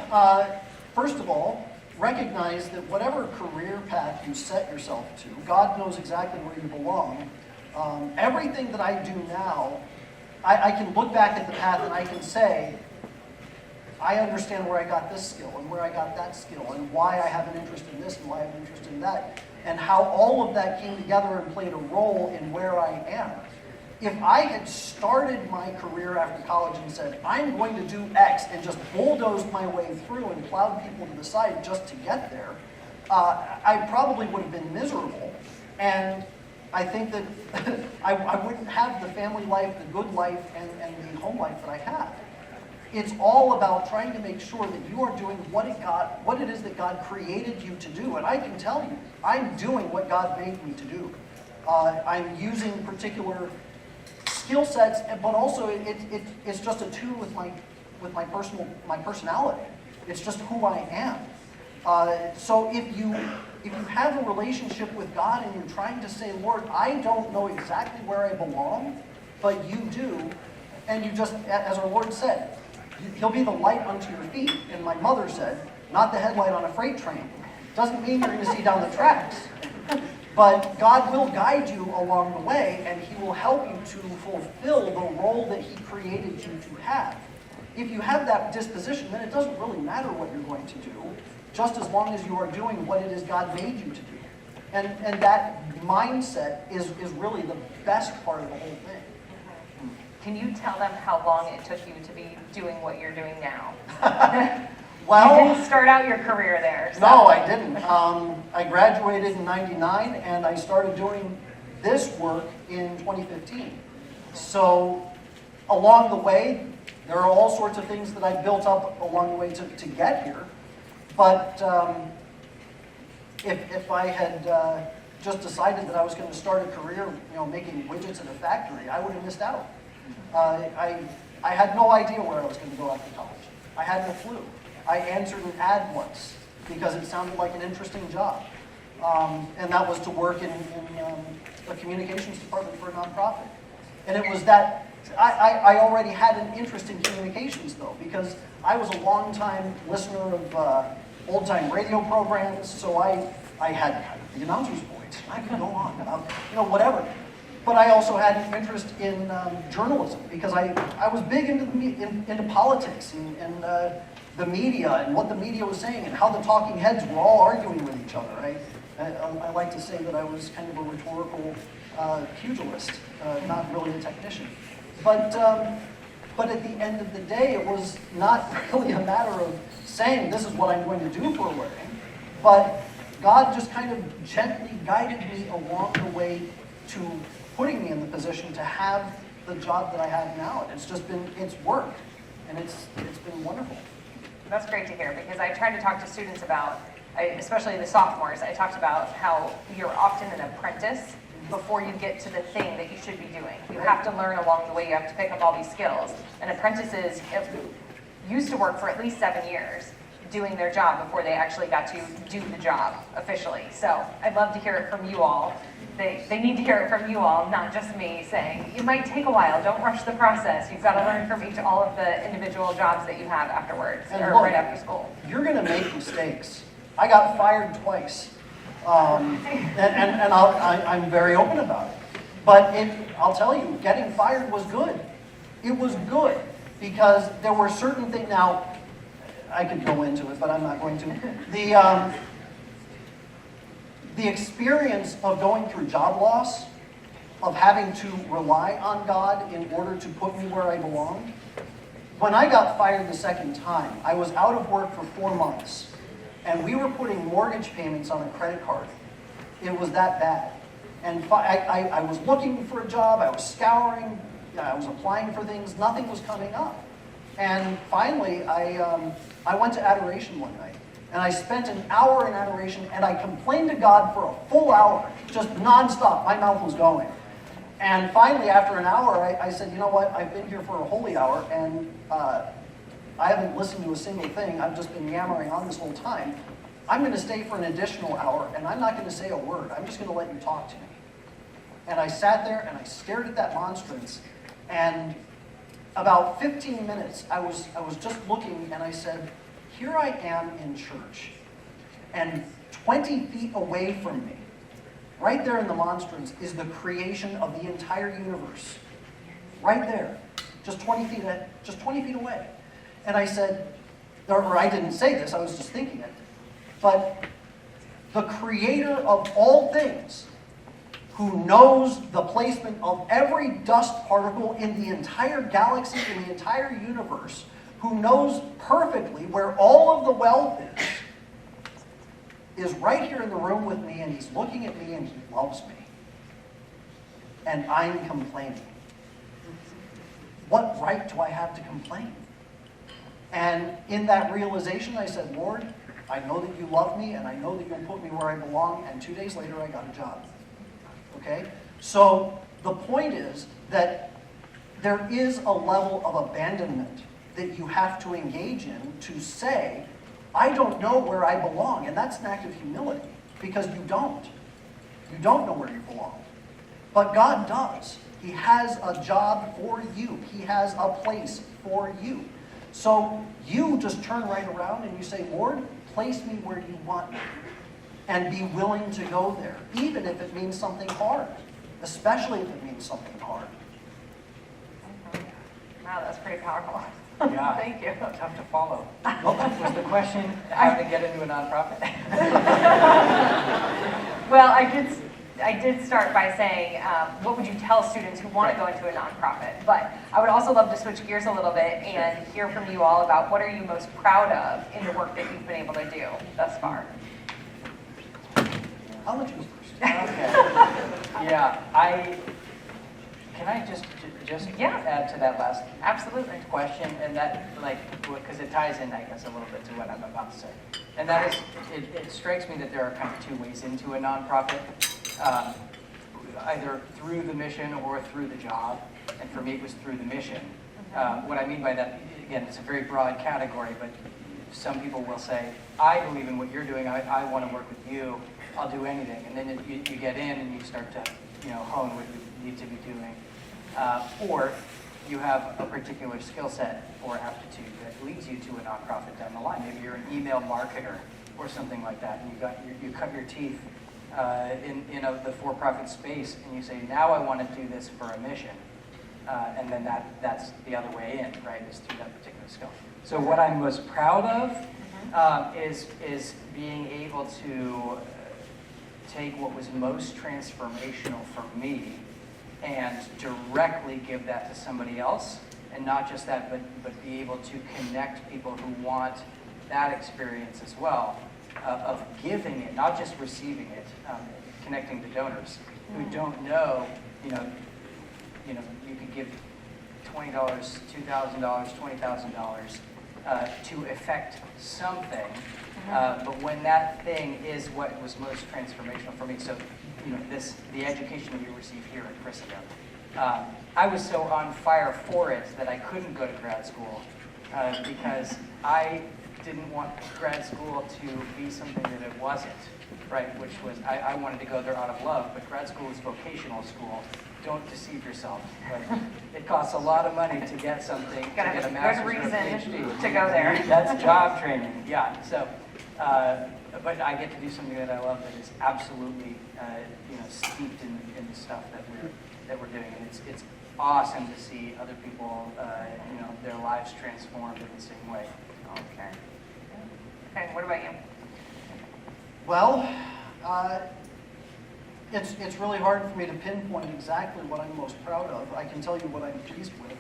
first of all, recognize that whatever career path you set yourself to, God knows exactly where you belong. Everything that I do now, I can look back at the path and I can say, I understand where I got this skill and where I got that skill and why I have an interest in this and why I have an interest in that, and how all of that came together and played a role in where I am. If I had started my career after college and said, I'm going to do X and just bulldozed my way through and plowed people to the side just to get there, I probably would have been miserable. And I think that I wouldn't have the family life, the good life, and the home life that I have. It's all about trying to make sure that you are doing what it is that God created you to do. And I can tell you, I'm doing what God made me to do. I'm using particular skill sets, but also it's just a tune with my personality. It's just who I am. So if you have a relationship with God and you're trying to say, Lord, I don't know exactly where I belong, but you do, and you just, as our Lord said, He'll be the light unto your feet. And my mother said, not the headlight on a freight train. Doesn't mean you're going to see down the tracks. But God will guide you along the way, and He will help you to fulfill the role that He created you to have. If you have that disposition, then it doesn't really matter what you're going to do, just as long as you are doing what it is God made you to do. And that mindset is really the best part of the whole thing. Can you tell them how long it took you to be doing what you're doing now? Well, you didn't start out your career there. So. No, I didn't. I graduated in '99, and I started doing this work in 2015. So along the way, there are all sorts of things that I built up along the way to get here. But if I had just decided that I was going to start a career, making widgets in a factory, I would have missed out. I had no idea where I was going to go after college. I had no clue. I answered an ad once because it sounded like an interesting job. And that was to work in the communications department for a nonprofit. And it was that, I already had an interest in communications though, because I was a long-time listener of old-time radio programs, so I had the announcer's voice. I could go on about, whatever. But I also had an interest in journalism because I was big into politics and the media and what the media was saying and how the talking heads were all arguing with each other. I like to say that I was kind of a rhetorical pugilist, not really a technician. But at the end of the day, it was not really a matter of saying this is what I'm going to do for a living, but God just kind of gently guided me along the way to putting me in the position to have the job that I have now. And it's worked, and it's been wonderful. That's great to hear, because I tried to talk to students about, especially the sophomores, I talked about how you're often an apprentice before you get to the thing that you should be doing. You have to learn along the way, you have to pick up all these skills. And apprentices used to work for at least 7 years doing their job before they actually got to do the job officially. So I'd love to hear it from you all. They need to hear it from you all, not just me saying, it might take a while, don't rush the process. You've got to learn from all of the individual jobs that you have afterwards, and or look, right after school. You're going to make mistakes. I got fired twice. And I'm very open about it. But I'll tell you, getting fired was good. It was good because there were certain things. Now, I could go into it, but I'm not going to. The experience of going through job loss, of having to rely on God in order to put me where I belong. When I got fired the second time, I was out of work for 4 months, and we were putting mortgage payments on a credit card. It was that bad. And I was looking for a job, I was scouring, I was applying for things, nothing was coming up. And finally, I went to adoration one night. And I spent an hour in adoration, and I complained to God for a full hour, just nonstop. My mouth was going. And finally, after an hour, I said, you know what? I've been here for a holy hour, and I haven't listened to a single thing. I've just been yammering on this whole time. I'm going to stay for an additional hour, and I'm not going to say a word. I'm just going to let you talk to me. And I sat there, and I stared at that monstrance, and about 15 minutes, I was just looking, and I said, here I am in church, and 20 feet away from me, right there in the monstrance, is the creation of the entire universe. Right there, just 20 feet away. And I said, or I didn't say this, I was just thinking it, but the creator of all things, who knows the placement of every dust particle in the entire galaxy, in the entire universe, who knows perfectly where all of the wealth is, is right here in the room with me, and he's looking at me, and he loves me. And I'm complaining. What right do I have to complain? And in that realization, I said, Lord, I know that you love me, and I know that you'll put me where I belong, and 2 days later, I got a job. Okay? So the point is that there is a level of abandonment that you have to engage in to say, I don't know where I belong. And that's an act of humility, because you don't. You don't know where you belong. But God does. He has a job for you. He has a place for you. So you just turn right around and you say, Lord, place me where you want me. And be willing to go there, even if it means something hard. Especially if it means something hard. Wow, that's pretty powerful. Yeah. Thank you. Tough to follow. Was the question how to get into a nonprofit? Well, I did start by saying, what would you tell students who want to go into a nonprofit? But I would also love to switch gears a little bit and hear from you all about what are you most proud of in the work that you've been able to do thus far? I'll let you go first. Okay. Yeah, can I just add to that last Absolutely. question, and that, because it ties in, I guess, a little bit to what I'm about to say. And that is, it strikes me that there are kind of two ways into a nonprofit, either through the mission or through the job. And for me, it was through the mission. What I mean by that, again, it's a very broad category, but some people will say, I believe in what you're doing, I want to work with you, I'll do anything. And then you get in and you start to hone what you need to be doing. Or you have a particular skill set or aptitude that leads you to a nonprofit down the line. Maybe you're an email marketer or something like that, and you cut your teeth in the for-profit space, and you say, now I want to do this for a mission. And then that's the other way in, right, is through that particular skill. So what I'm most proud of is being able to take what was most transformational for me and directly give that to somebody else, and not just that, but be able to connect people who want that experience as well, of giving it, not just receiving it, connecting the donors who don't know, you could give $20, $2,000, $20,000 to effect something, but when that thing is what was most transformational for me, so the education that you receive here at Christendom, I was so on fire for it that I couldn't go to grad school because I didn't want grad school to be something that it wasn't, right? Which was, I wanted to go there out of love, but grad school is vocational school. Don't deceive yourself. Right? It costs a lot of money to get something, to get a master's or a PhD. To go there. That's job training, yeah. So, but I get to do something that I love that is absolutely, steeped in the stuff that we're doing, and it's awesome to see other people, their lives transformed in the same way. Okay. Okay, what about you? Well, it's really hard for me to pinpoint exactly what I'm most proud of. I can tell you what I'm pleased with.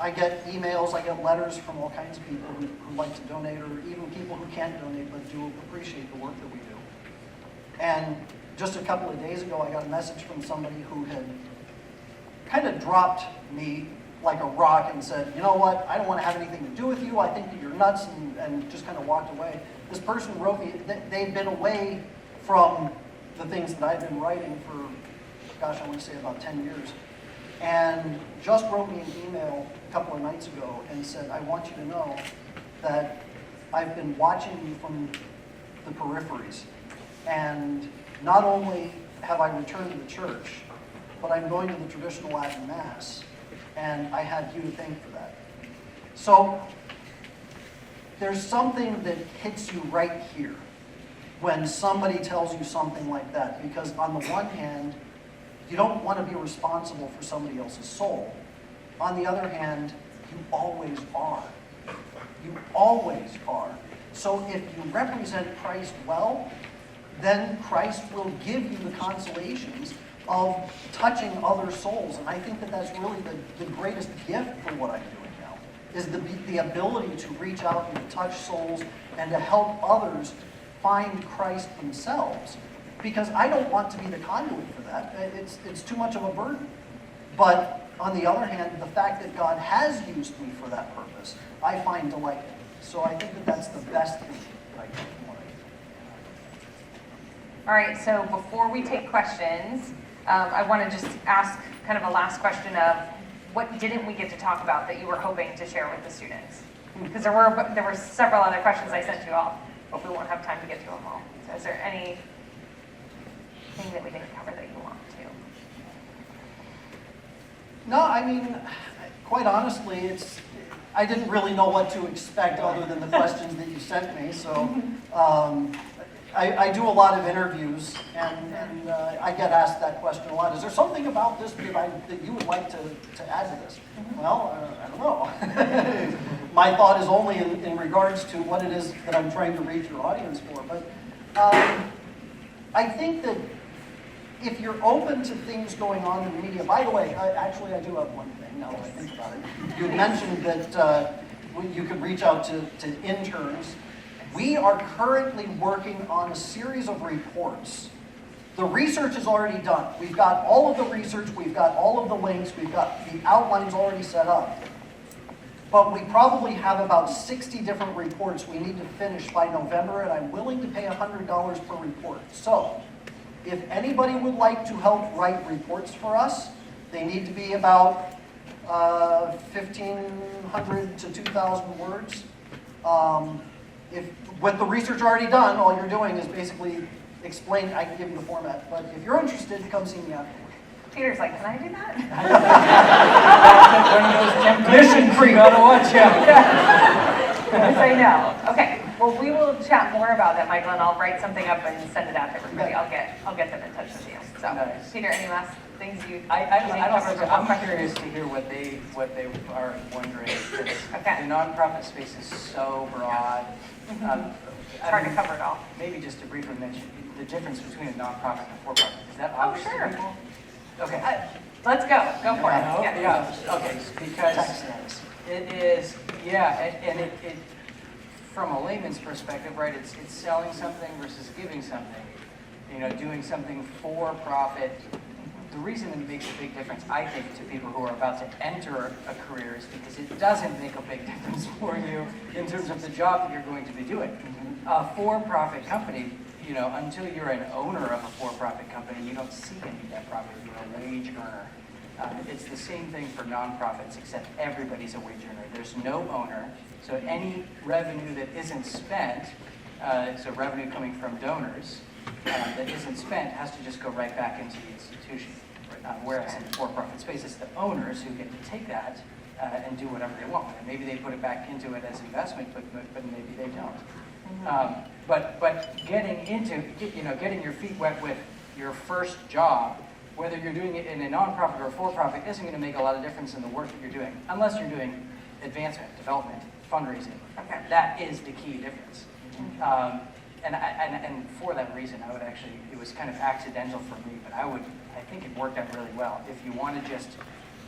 I get emails, I get letters from all kinds of people who like to donate, or even people who can't donate but do appreciate the work that we do. And just a couple of days ago, I got a message from somebody who had kind of dropped me like a rock and said, you know what, I don't want to have anything to do with you, I think that you're nuts, and just kind of walked away. This person wrote me, they'd been away from the things that I've been writing for, gosh, I want to say about 10 years, and just wrote me an email a couple of nights ago and said, I want you to know that I've been watching you from the peripheries, and not only have I returned to the church, but I'm going to the traditional Latin Mass, and I had you to thank for that. So there's something that hits you right here when somebody tells you something like that, because on the one hand, you don't want to be responsible for somebody else's soul. On the other hand, you always are. You always are. So if you represent Christ well, then Christ will give you the consolations of touching other souls. And I think that that's really the greatest gift for what I'm doing now, is the ability to reach out and to touch souls and to help others find Christ themselves, because I don't want to be the conduit for that. It's too much of a burden. But on the other hand, the fact that God has used me for that purpose, I find delight in. So I think that that's the best thing that I can do. All right, so before we take questions, I want to just ask kind of a last question of what didn't we get to talk about that you were hoping to share with the students? Because there were several other questions I sent you all, but we won't have time to get to them all. So is there anything that we didn't cover that you want to? No, I mean, quite honestly, I didn't really know what to expect other than the questions that you sent me. So I do a lot of interviews, and I get asked that question a lot. Is there something about this that you would like to add to this? Well, I don't know. My thought is only in regards to what it is that I'm trying to reach your audience for. But I think that if you're open to things going on in the media, by the way, actually I do have one thing now that I think about it. You mentioned that you could reach out to interns. We are currently working on a series of reports. The research is already done. We've got all of the research, we've got all of the links, we've got the outlines already set up. But we probably have about 60 different reports we need to finish by November, and I'm willing to pay $100 per report. So, if anybody would like to help write reports for us, they need to be about 1,500 to 2,000 words. With the research already done, all you're doing is basically explain. I can give you the format, but if you're interested, come see me afterwards. Peter's like, can I do that? One of those temptations you gotta watch out. Yes, I know. Okay. Well, we will chat more about that, Michael, and I'll write something up and send it out to everybody. I'll get them in touch with you. So, Nice. Peter, any last things you? I'm curious to hear what they are wondering. Okay. The nonprofit space is so broad. It's hard to cover it all. Maybe just to briefly mention the difference between a nonprofit and a for-profit. Is that Oh, obvious to sure. people? Okay. Let's go. Go for it. Yeah. Okay. Because it is, and it from a layman's perspective, right? It's selling something versus giving something. You know, doing something for profit. The reason it makes a big difference, I think, to people who are about to enter a career is because it doesn't make a big difference for you in terms of the job that you're going to be doing. A for-profit company, you know, until you're an owner of a for-profit company, you don't see any of that profit. You're a wage earner. It's the same thing for nonprofits, except everybody's a wage earner. There's no owner, so any revenue that isn't spent, so revenue coming from donors, that isn't spent has to just go right back into the institution. Whereas in the for-profit space, it's the owners who get to take that and do whatever they want with it. Maybe they put it back into it as investment, but maybe they don't. But getting your feet wet with your first job, whether you're doing it in a nonprofit or a for-profit, isn't going to make a lot of difference in the work that you're doing, unless you're doing advancement, development, fundraising. Okay. That is the key difference. And for that reason, I would actually, it was kind of accidental for me, but I think it worked out really well. If you want to just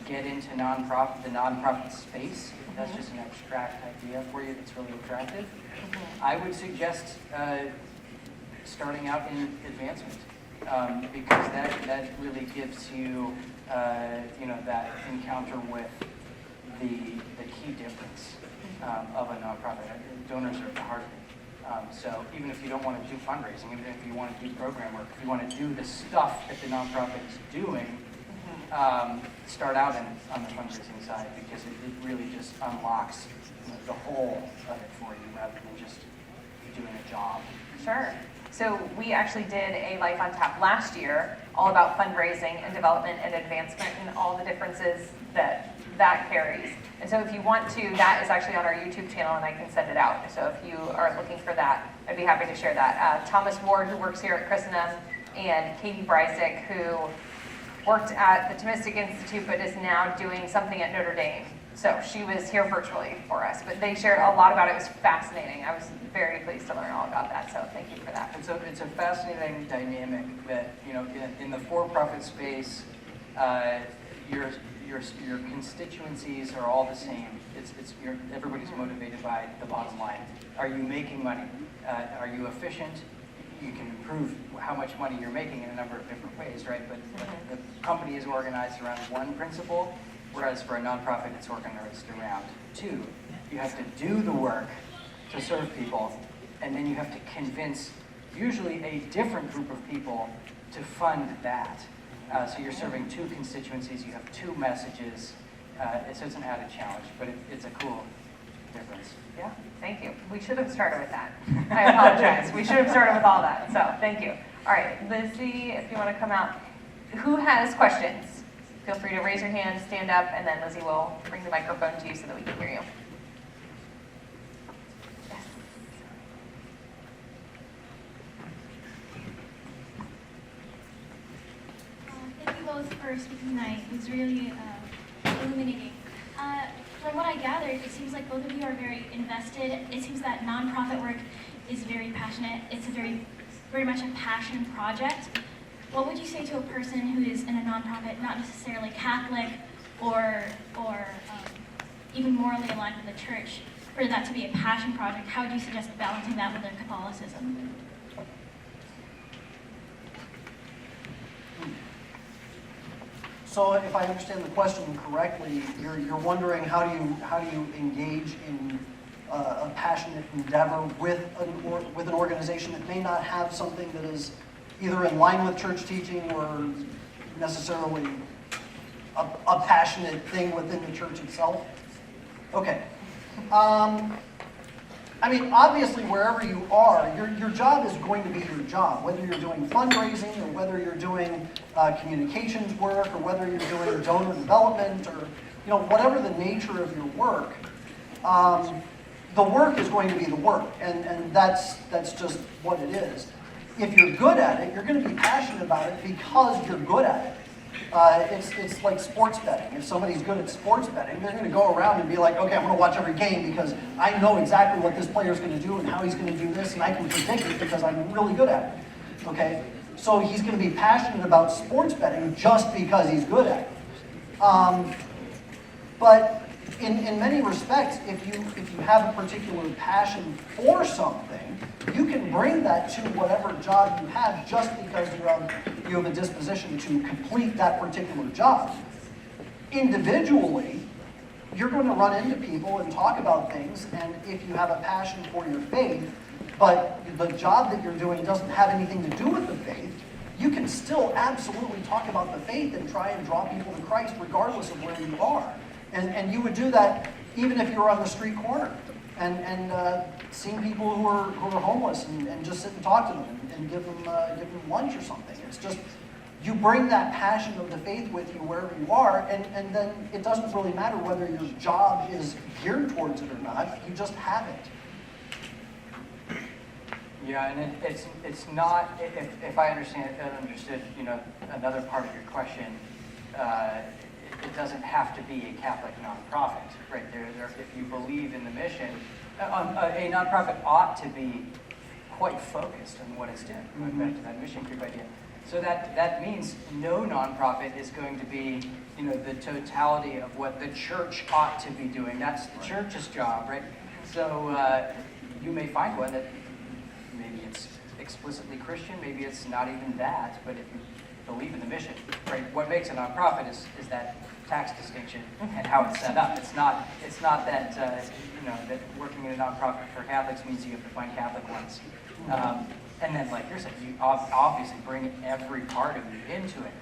get into the nonprofit space, if that's just an abstract idea for you that's really attractive, I would suggest starting out in advancement, because that really gives you, that encounter with the key difference of a nonprofit. Donors are the heart of it. So even if you don't want to do fundraising, even if you want to do program work, if you want to do the stuff that the nonprofit is doing, start out on the fundraising side, because it really just unlocks the whole of it for you rather than just doing a job. Sure. So we actually did a Life on Tap last year all about fundraising and development and advancement and all the differences that carries. And so if you want to, that is actually on our YouTube channel and I can send it out. So if you are looking for that, I'd be happy to share that. Thomas Ward, who works here at Christendom, and Katie Brysick, who worked at the Thomistic Institute but is now doing something at Notre Dame. So she was here virtually for us, but they shared a lot about it. It was fascinating. I was very pleased to learn all about that, so thank you for that. And so it's a fascinating dynamic that, in the for-profit space, your constituencies are all the same. Everybody's motivated by the bottom line. Are you making money? Are you efficient? You can improve how much money you're making in a number of different ways, right? But the company is organized around one principle, whereas for a nonprofit, it's organized around two. You have to do the work to serve people, and then you have to convince usually a different group of people to fund that. So you're serving two constituencies, you have two messages. So it's an added challenge, but it's a cool difference. Yeah, thank you. We should have started with that. I apologize. We should have started with all that, so thank you. All right, Lizzie, if you want to come out. Who has questions? Feel free to raise your hand, stand up, and then Lizzie will bring the microphone to you so that we can hear you. Yes. Thank you both for speaking tonight. It was really illuminating. From what I gathered, it seems like both of you are very invested. It seems that nonprofit work is very passionate. It's very much a passion project. What would you say to a person who is in a nonprofit, not necessarily Catholic or even morally aligned with the church, for that to be a passion project? How would you suggest balancing that with their Catholicism? So if I understand the question correctly, you're wondering how do you engage in a passionate endeavor with an organization that may not have something that is either in line with church teaching or necessarily a passionate thing within the church itself? Okay. I mean, obviously, wherever you are, your job is going to be your job. Whether you're doing fundraising or whether you're doing communications work or whether you're doing donor development or whatever the nature of your work, the work is going to be the work, and that's just what it is. If you're good at it, you're going to be passionate about it because you're good at it. It's like sports betting. If somebody's good at sports betting, they're going to go around and be like, okay, I'm going to watch every game because I know exactly what this player's going to do and how he's going to do this, and I can predict it because I'm really good at it. Okay? So he's going to be passionate about sports betting just because he's good at it. But in many respects, if you have a particular passion for something, you can bring that to whatever job you have just because you have a disposition to complete that particular job. Individually, you're going to run into people and talk about things, and if you have a passion for your faith, but the job that you're doing doesn't have anything to do with the faith, you can still absolutely talk about the faith and try and draw people to Christ regardless of where you are. And you would do that even if you were on the street corner and seeing people who are homeless and just sit and talk to them and give them lunch or something. It's just, you bring that passion of the faith with you wherever you are, and then it doesn't really matter whether your job is geared towards it or not, you just have it. Yeah, and it's not, if I understood, another part of your question, it doesn't have to be a Catholic nonprofit, right? If you believe in the mission, a nonprofit ought to be quite focused on what it's doing. Going back to that mission group idea. So that means no nonprofit is going to be, the totality of what the church ought to be doing. That's the church's job, right? So you may find one that maybe it's explicitly Christian, maybe it's not even that, but if you believe in the mission, right? What makes a nonprofit is that tax distinction and how it's set up. It's not that that working in a nonprofit for Catholics means you have to find Catholic ones. And then, like you're saying, you obviously bring every part of you into it.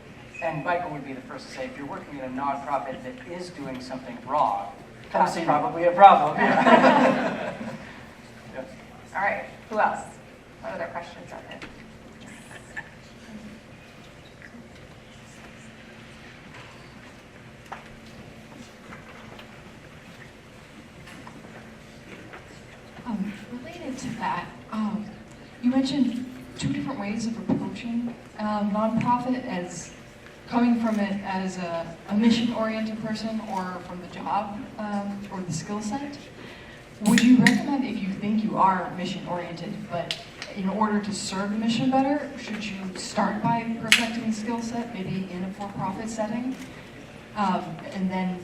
And Michael would be the first to say, if you're working in a nonprofit that is doing something wrong, that's probably a problem. Yeah. All right, who else? What other questions are there? Related to that, you mentioned two different ways of approaching nonprofit, as coming from it as a mission-oriented person or from the job or the skill set. Would you recommend, if you think you are mission-oriented, but in order to serve the mission better, should you start by perfecting the skill set, maybe in a for-profit setting, and then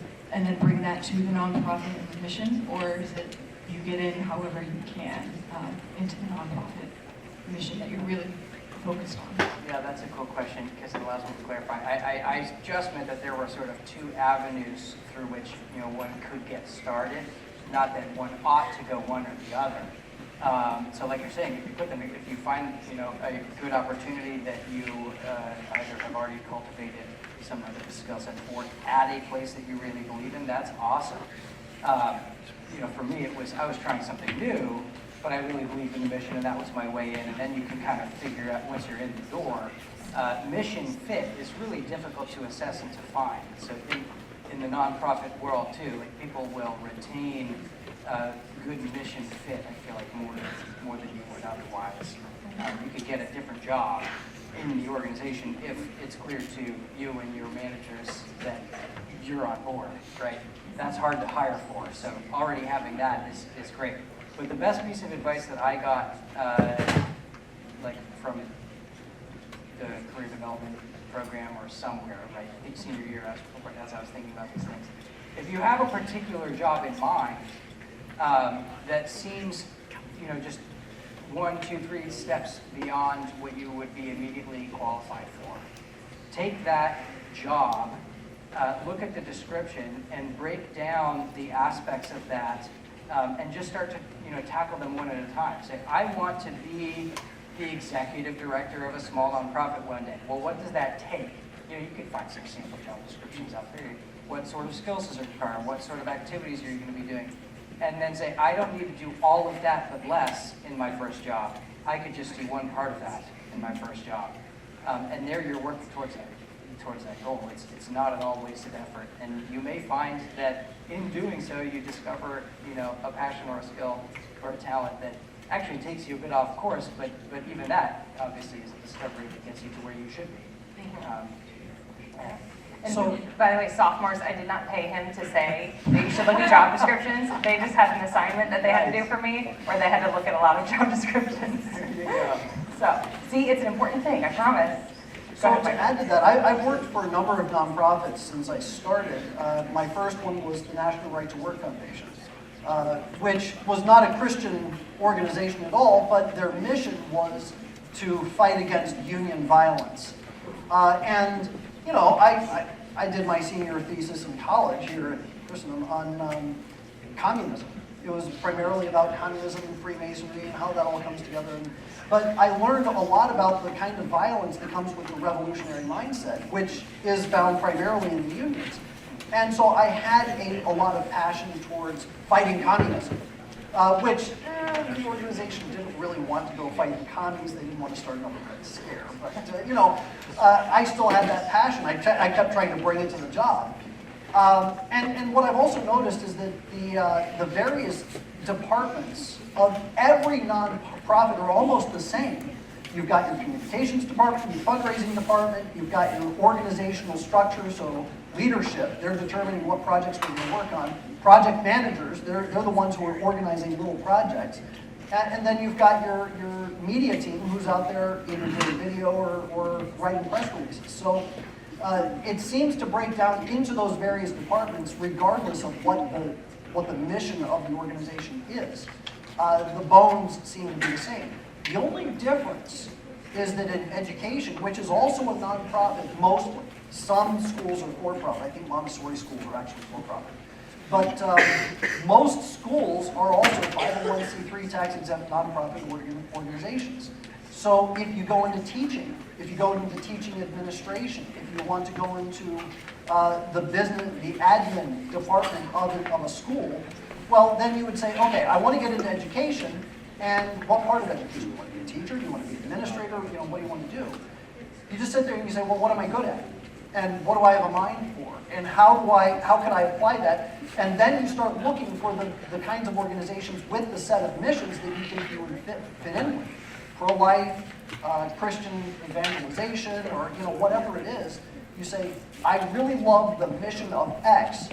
bring that to the nonprofit and the mission, or is it you get in however you can? into the nonprofit mission that you're really focused on? Yeah, that's a cool question because it allows me to clarify. I just meant that there were sort of two avenues through which one could get started, not that one ought to go one or the other. So like you're saying, if you find a good opportunity that you either have already cultivated some of the skill set for at a place that you really believe in, that's awesome. For me, I was trying something new, but I really believed in the mission, and that was my way in. And then you can kind of figure out once you're in the door. Mission fit is really difficult to assess and to find. So in the nonprofit world too, like people will retain good mission fit. I feel like more than you would otherwise. You could get a different job in the organization if it's clear to you and your managers that you're on board, right? That's hard to hire for, so already having that is great. But the best piece of advice that I got, like from the career development program or somewhere, right? I think senior year, as I was thinking about these things. If you have a particular job in mind that seems, just 1, 2, 3 steps beyond what you would be immediately qualified for, take that job, look at the description, and break down the aspects of that, and just start to tackle them one at a time. Say, I want to be the executive director of a small nonprofit one day. Well, what does that take? You can find some sample job descriptions out there. What sort of skills does it require? What sort of activities are you going to be doing? And then say, I don't need to do all of that but less in my first job. I could just do one part of that in my first job. And there you're working towards that goal. It's not at all wasted effort. And you may find that in doing so, you discover a passion or a skill or a talent that actually takes you a bit off course, but even that obviously is a discovery that gets you to where you should be. And so, by the way, sophomores, I did not pay him to say that you should look at job descriptions. They just had an assignment that they had to do for me, where they had to look at a lot of job descriptions. So, see, it's an important thing, I promise. So to add to that, I've worked for a number of nonprofits since I started. My first one was the National Right to Work Foundation, which was not a Christian organization at all, but their mission was to fight against union violence. I did my senior thesis in college here at Christendom on communism. It was primarily about communism and Freemasonry and how that all comes together. But I learned a lot about the kind of violence that comes with the revolutionary mindset, which is found primarily in the unions. And so I had a lot of passion towards fighting communism, which the organization didn't really want to go fight the commies. They didn't want to start another Red Scare. But, I still had that passion. I kept trying to bring it to the job. And what I've also noticed is that the various departments of every nonprofit are almost the same. You've got your communications department, your fundraising department, you've got your organizational structure, so leadership, they're determining what projects we're going to work on. Project managers, they're the ones who are organizing little projects. And then you've got your media team who's out there either doing video or writing press releases. So it seems to break down into those various departments regardless of what the mission of the organization is. The bones seem to be the same. The only difference is that in education, which is also a nonprofit mostly, some schools are for-profit. I think Montessori schools are actually for-profit. But most schools are also 501c3 tax-exempt nonprofit organizations. So if you go into teaching, if you go into teaching administration, if you want to go into the admin department of a school, well, then you would say, okay, I want to get into education, and what part of education? Do you want to be a teacher? Do you want to be an administrator? What do you want to do? You just sit there and you say, well, what am I good at? And what do I have a mind for? And how can I apply that? And then you start looking for the kinds of organizations with the set of missions that you think you would fit in with. Pro-life, Christian evangelization, or whatever it is. You say, I really love the mission of X.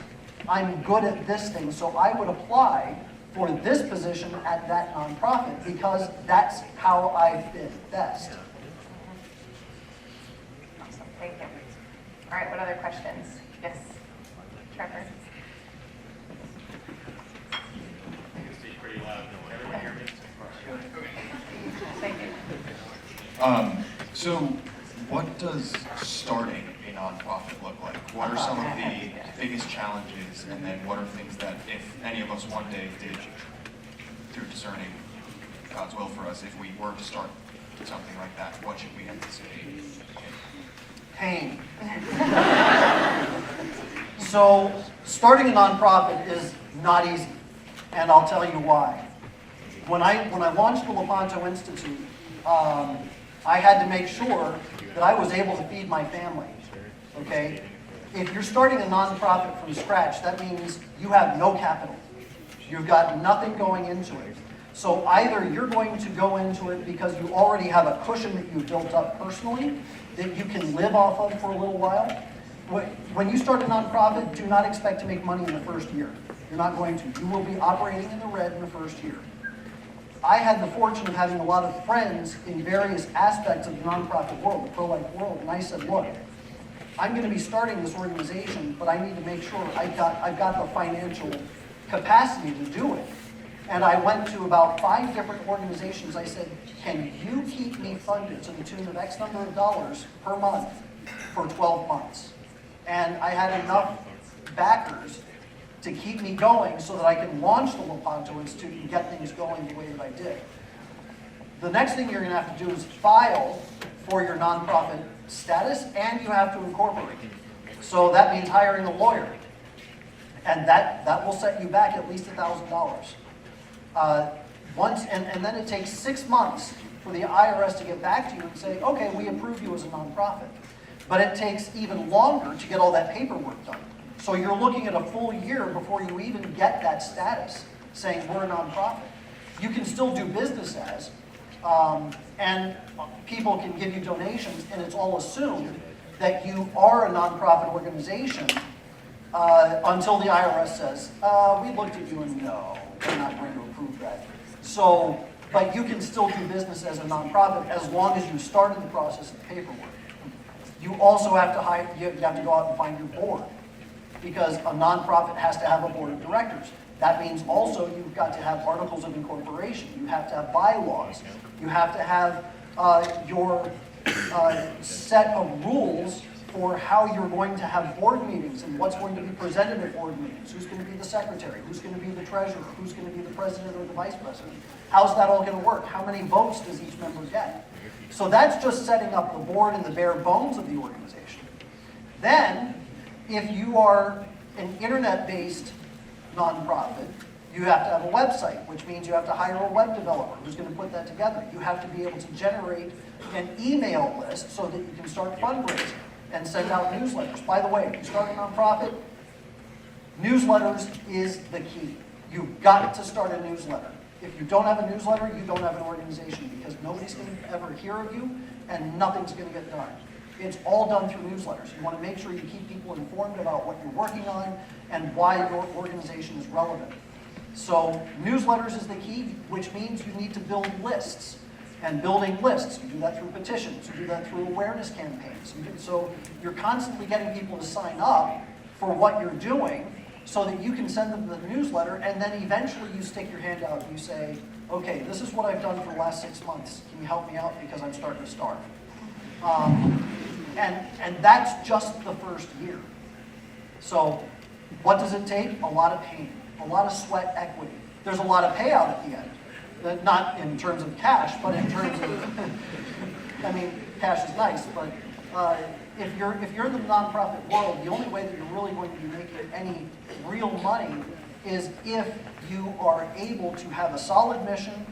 I'm good at this thing, so I would apply for this position at that nonprofit because that's how I fit best. Awesome, thank you. All right, what other questions? Yes, Trevor. Pretty loud. Can everyone hear me? Sure. So what does starting a nonprofit look like? What are some of the biggest challenges, and then what are things that if any of us one day did, through discerning God's will for us, if we were to start something like that, what should we anticipate? Pain. So starting a nonprofit is not easy, and I'll tell you why. When I launched the Lepanto Institute, I had to make sure that I was able to feed my family. Okay? If you're starting a nonprofit from scratch, that means you have no capital. You've got nothing going into it. So either you're going to go into it because you already have a cushion that you've built up personally that you can live off of for a little while. When you start a nonprofit, do not expect to make money in the first year. You're not going to. You will be operating in the red in the first year. I had the fortune of having a lot of friends in various aspects of the nonprofit world, the pro-life world, and I said, look, I'm going to be starting this organization, but I need to make sure I've got the financial capacity to do it. And I went to about 5 different organizations. I said, can you keep me funded to the tune of X number of dollars per month for 12 months? And I had enough backers to keep me going so that I can launch the Lepanto Institute and get things going the way that I did. The next thing you're going to have to do is file for your nonprofit status, and you have to incorporate. So that means hiring a lawyer. And that will set you back at least $1,000. And then it takes 6 months for the IRS to get back to you and say, okay, we approve you as a nonprofit. But it takes even longer to get all that paperwork done. So you're looking at a full year before you even get that status saying we're a nonprofit. You can still do business as, and people can give you donations, and it's all assumed that you are a nonprofit organization until the IRS says, we looked at you and no, we're not going to approve that. So, but you can still do business as a nonprofit as long as you started the process of paperwork. You also have to hire, you have to go out and find your board, because a nonprofit has to have a board of directors. That means also you've got to have articles of incorporation. You have to have bylaws. You have to have your set of rules for how you're going to have board meetings and what's going to be presented at board meetings. Who's going to be the secretary? Who's going to be the treasurer? Who's going to be the president or the vice president? How's that all going to work? How many votes does each member get? So that's just setting up the board and the bare bones of the organization. Then, if you are an internet-based nonprofit, you have to have a website, which means you have to hire a web developer who's going to put that together. You have to be able to generate an email list so that you can start fundraising and send out newsletters. By the way, if you start a nonprofit, newsletters is the key. You've got to start a newsletter. If you don't have a newsletter, you don't have an organization, because nobody's going to ever hear of you and nothing's going to get done. It's all done through newsletters. You want to make sure you keep people informed about what you're working on and why your organization is relevant. So newsletters is the key, which means you need to build lists. And building lists, you do that through petitions, you do that through awareness campaigns. So you're constantly getting people to sign up for what you're doing so that you can send them the newsletter, and then eventually you stick your hand out and you say, okay, this is what I've done for the last 6 months. Can you help me out because I'm starting to starve? And that's just the first year. So what does it take? A lot of pain, a lot of sweat equity. There's a lot of payout at the end. Not in terms of cash, but in terms of, I mean, cash is nice, but if you're in the nonprofit world, the only way that you're really going to be making any real money is if you are able to have a solid mission.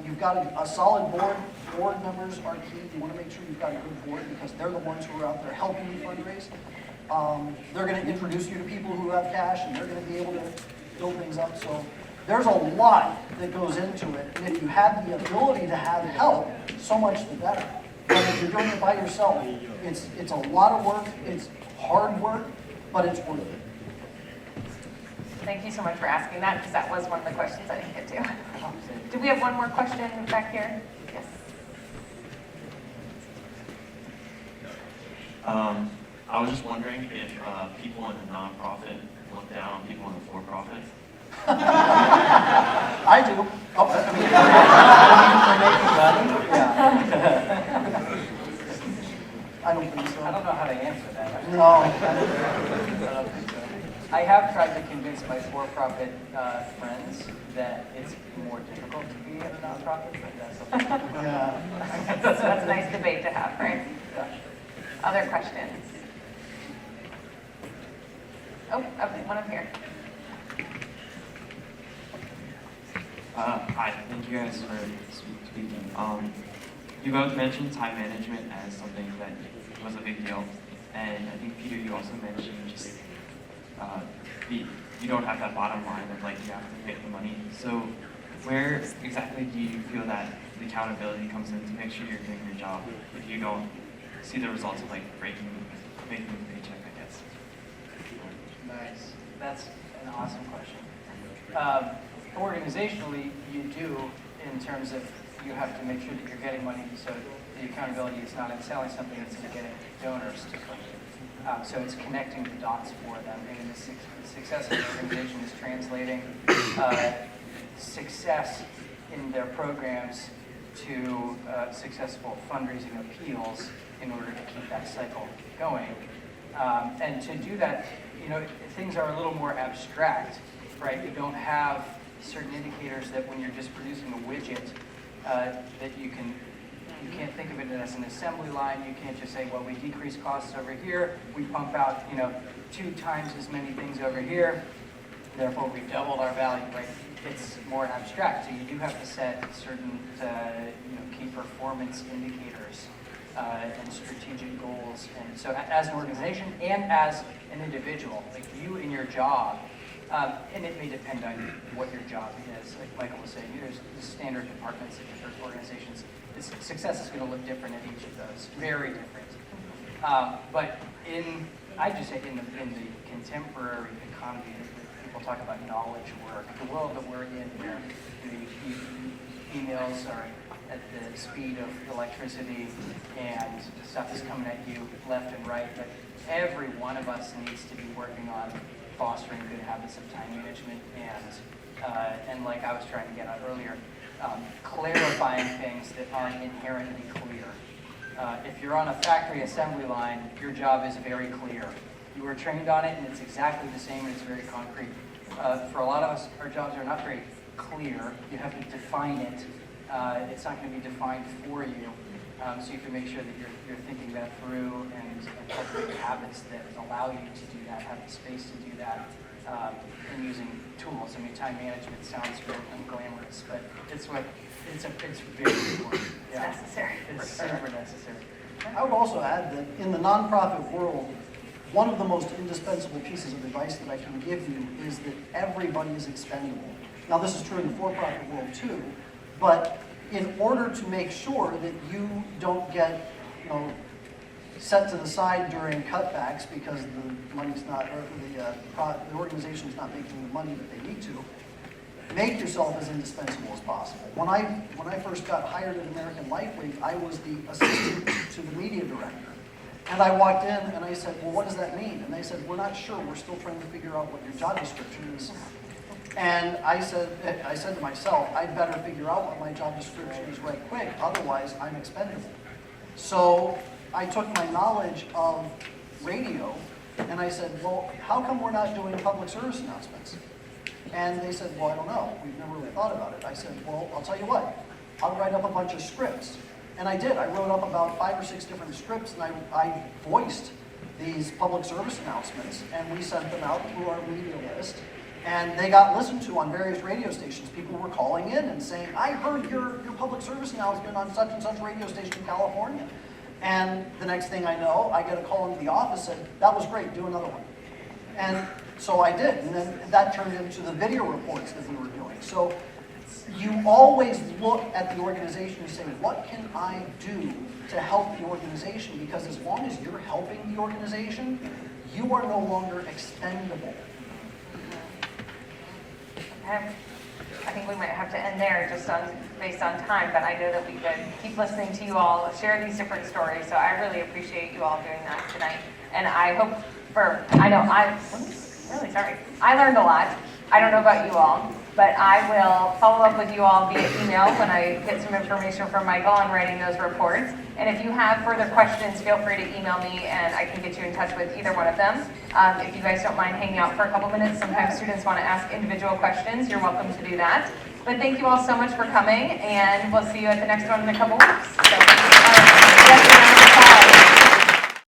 You've got a solid board. Board members are key. You want to make sure you've got a good board, because they're the ones who are out there helping you fundraise. They're going to introduce you to people who have cash, and they're going to be able to build things up. So there's a lot that goes into it, and if you have the ability to have help, so much the better. But if you're doing it by yourself, it's a lot of work, it's hard work, but it's worth it. Thank you so much for asking that, because that was one of the questions I didn't get to. Do we have one more question back here? Yes. I was just wondering if people in the nonprofit look down on people in the for-profit. I do. Oh, I mean, for making money? Yeah. I don't know how to answer that. No. I don't think so. I have tried to convince my for-profit friends that it's more difficult to be at a nonprofit, but that's okay. Yeah. That's a nice debate to have, right? Other questions? Oh, okay, one up here. Hi, thank you guys for speaking. You both mentioned time management as something that was a big deal, and I think Peter, you also mentioned just you don't have that bottom line of like you have to make the money. So where exactly do you feel that the accountability comes in to make sure you're doing your job if you don't see the results of like making the paycheck, I guess? Nice. That's an awesome question. Organizationally, you do in terms of you have to make sure that you're getting money, so the accountability is not in selling something, it's in getting donors to fund it. So it's connecting the dots for them, and the success of the organization is translating success in their programs to successful fundraising appeals in order to keep that cycle going. And to do that, things are a little more abstract, right? You don't have certain indicators that when you're just producing a widget that you can't think of it as an assembly line. You can't just say, well, we decrease costs over here, we pump out 2 times as many things over here, therefore we've doubled our value, right? It's more abstract, so you do have to set certain key performance indicators and strategic goals. And so as an organization and as an individual, like you in your job, and it may depend on what your job is. Like Michael was saying, there's standard departments in different organizations. Success is going to look different in each of those, very different. But I'd just say in the contemporary economy, people talk about knowledge work. The world that we're in, where the emails are at the speed of electricity and stuff is coming at you left and right, but every one of us needs to be working on fostering good habits of time management and like I was trying to get at earlier, clarifying things that aren't inherently clear. If you're on a factory assembly line, your job is very clear. You were trained on it and it's exactly the same and it's very concrete. For a lot of us, our jobs are not very clear. You have to define it. It's not going to be defined for you. So you have to make sure that you're thinking that through and cultivating habits that allow you to do that, have the space to do that, and using tools. I mean, time management sounds very unglamorous, but it's very important. Yeah. It's necessary. It's super necessary. I would also add that in the nonprofit world, one of the most indispensable pieces of advice that I can give you is that everybody is expendable. Now, this is true in the for-profit world too, but in order to make sure that you don't get, set to the side during cutbacks because the money's not, or the organization's not making the money that they need to, make yourself as indispensable as possible. When I first got hired at American Lifeway, I was the assistant to the media director. And I walked in and I said, well, what does that mean? And they said, we're not sure. We're still trying to figure out what your job description is. And I said to myself, I'd better figure out what my job description is right quick, otherwise I'm expendable. So I took my knowledge of radio and I said, well, how come we're not doing public service announcements? And they said, well, I don't know. We've never really thought about it. I said, well, I'll tell you what. I'll write up a bunch of scripts. And I did. I wrote up about 5 or 6 different scripts and I voiced these public service announcements and we sent them out through our media list. And they got listened to on various radio stations. People were calling in and saying, I heard your public service announcement on such and such radio station in California. And the next thing I know, I get a call into the office and that was great, do another one. And so I did. And then that turned into the video reports that we were doing. So you always look at the organization and say, what can I do to help the organization? Because as long as you're helping the organization, you are no longer expendable. Okay. I think we might have to end there just based on time, but I know that we could keep listening to you all share these different stories, so I really appreciate you all doing that tonight. And I hope I'm really sorry. I learned a lot, I don't know about you all, but I will follow up with you all via email when I get some information from Michael on writing those reports. And if you have further questions, feel free to email me and I can get you in touch with either one of them. If you guys don't mind hanging out for a couple minutes, sometimes students want to ask individual questions. You're welcome to do that. But thank you all so much for coming, and we'll see you at the next one in a couple weeks. So,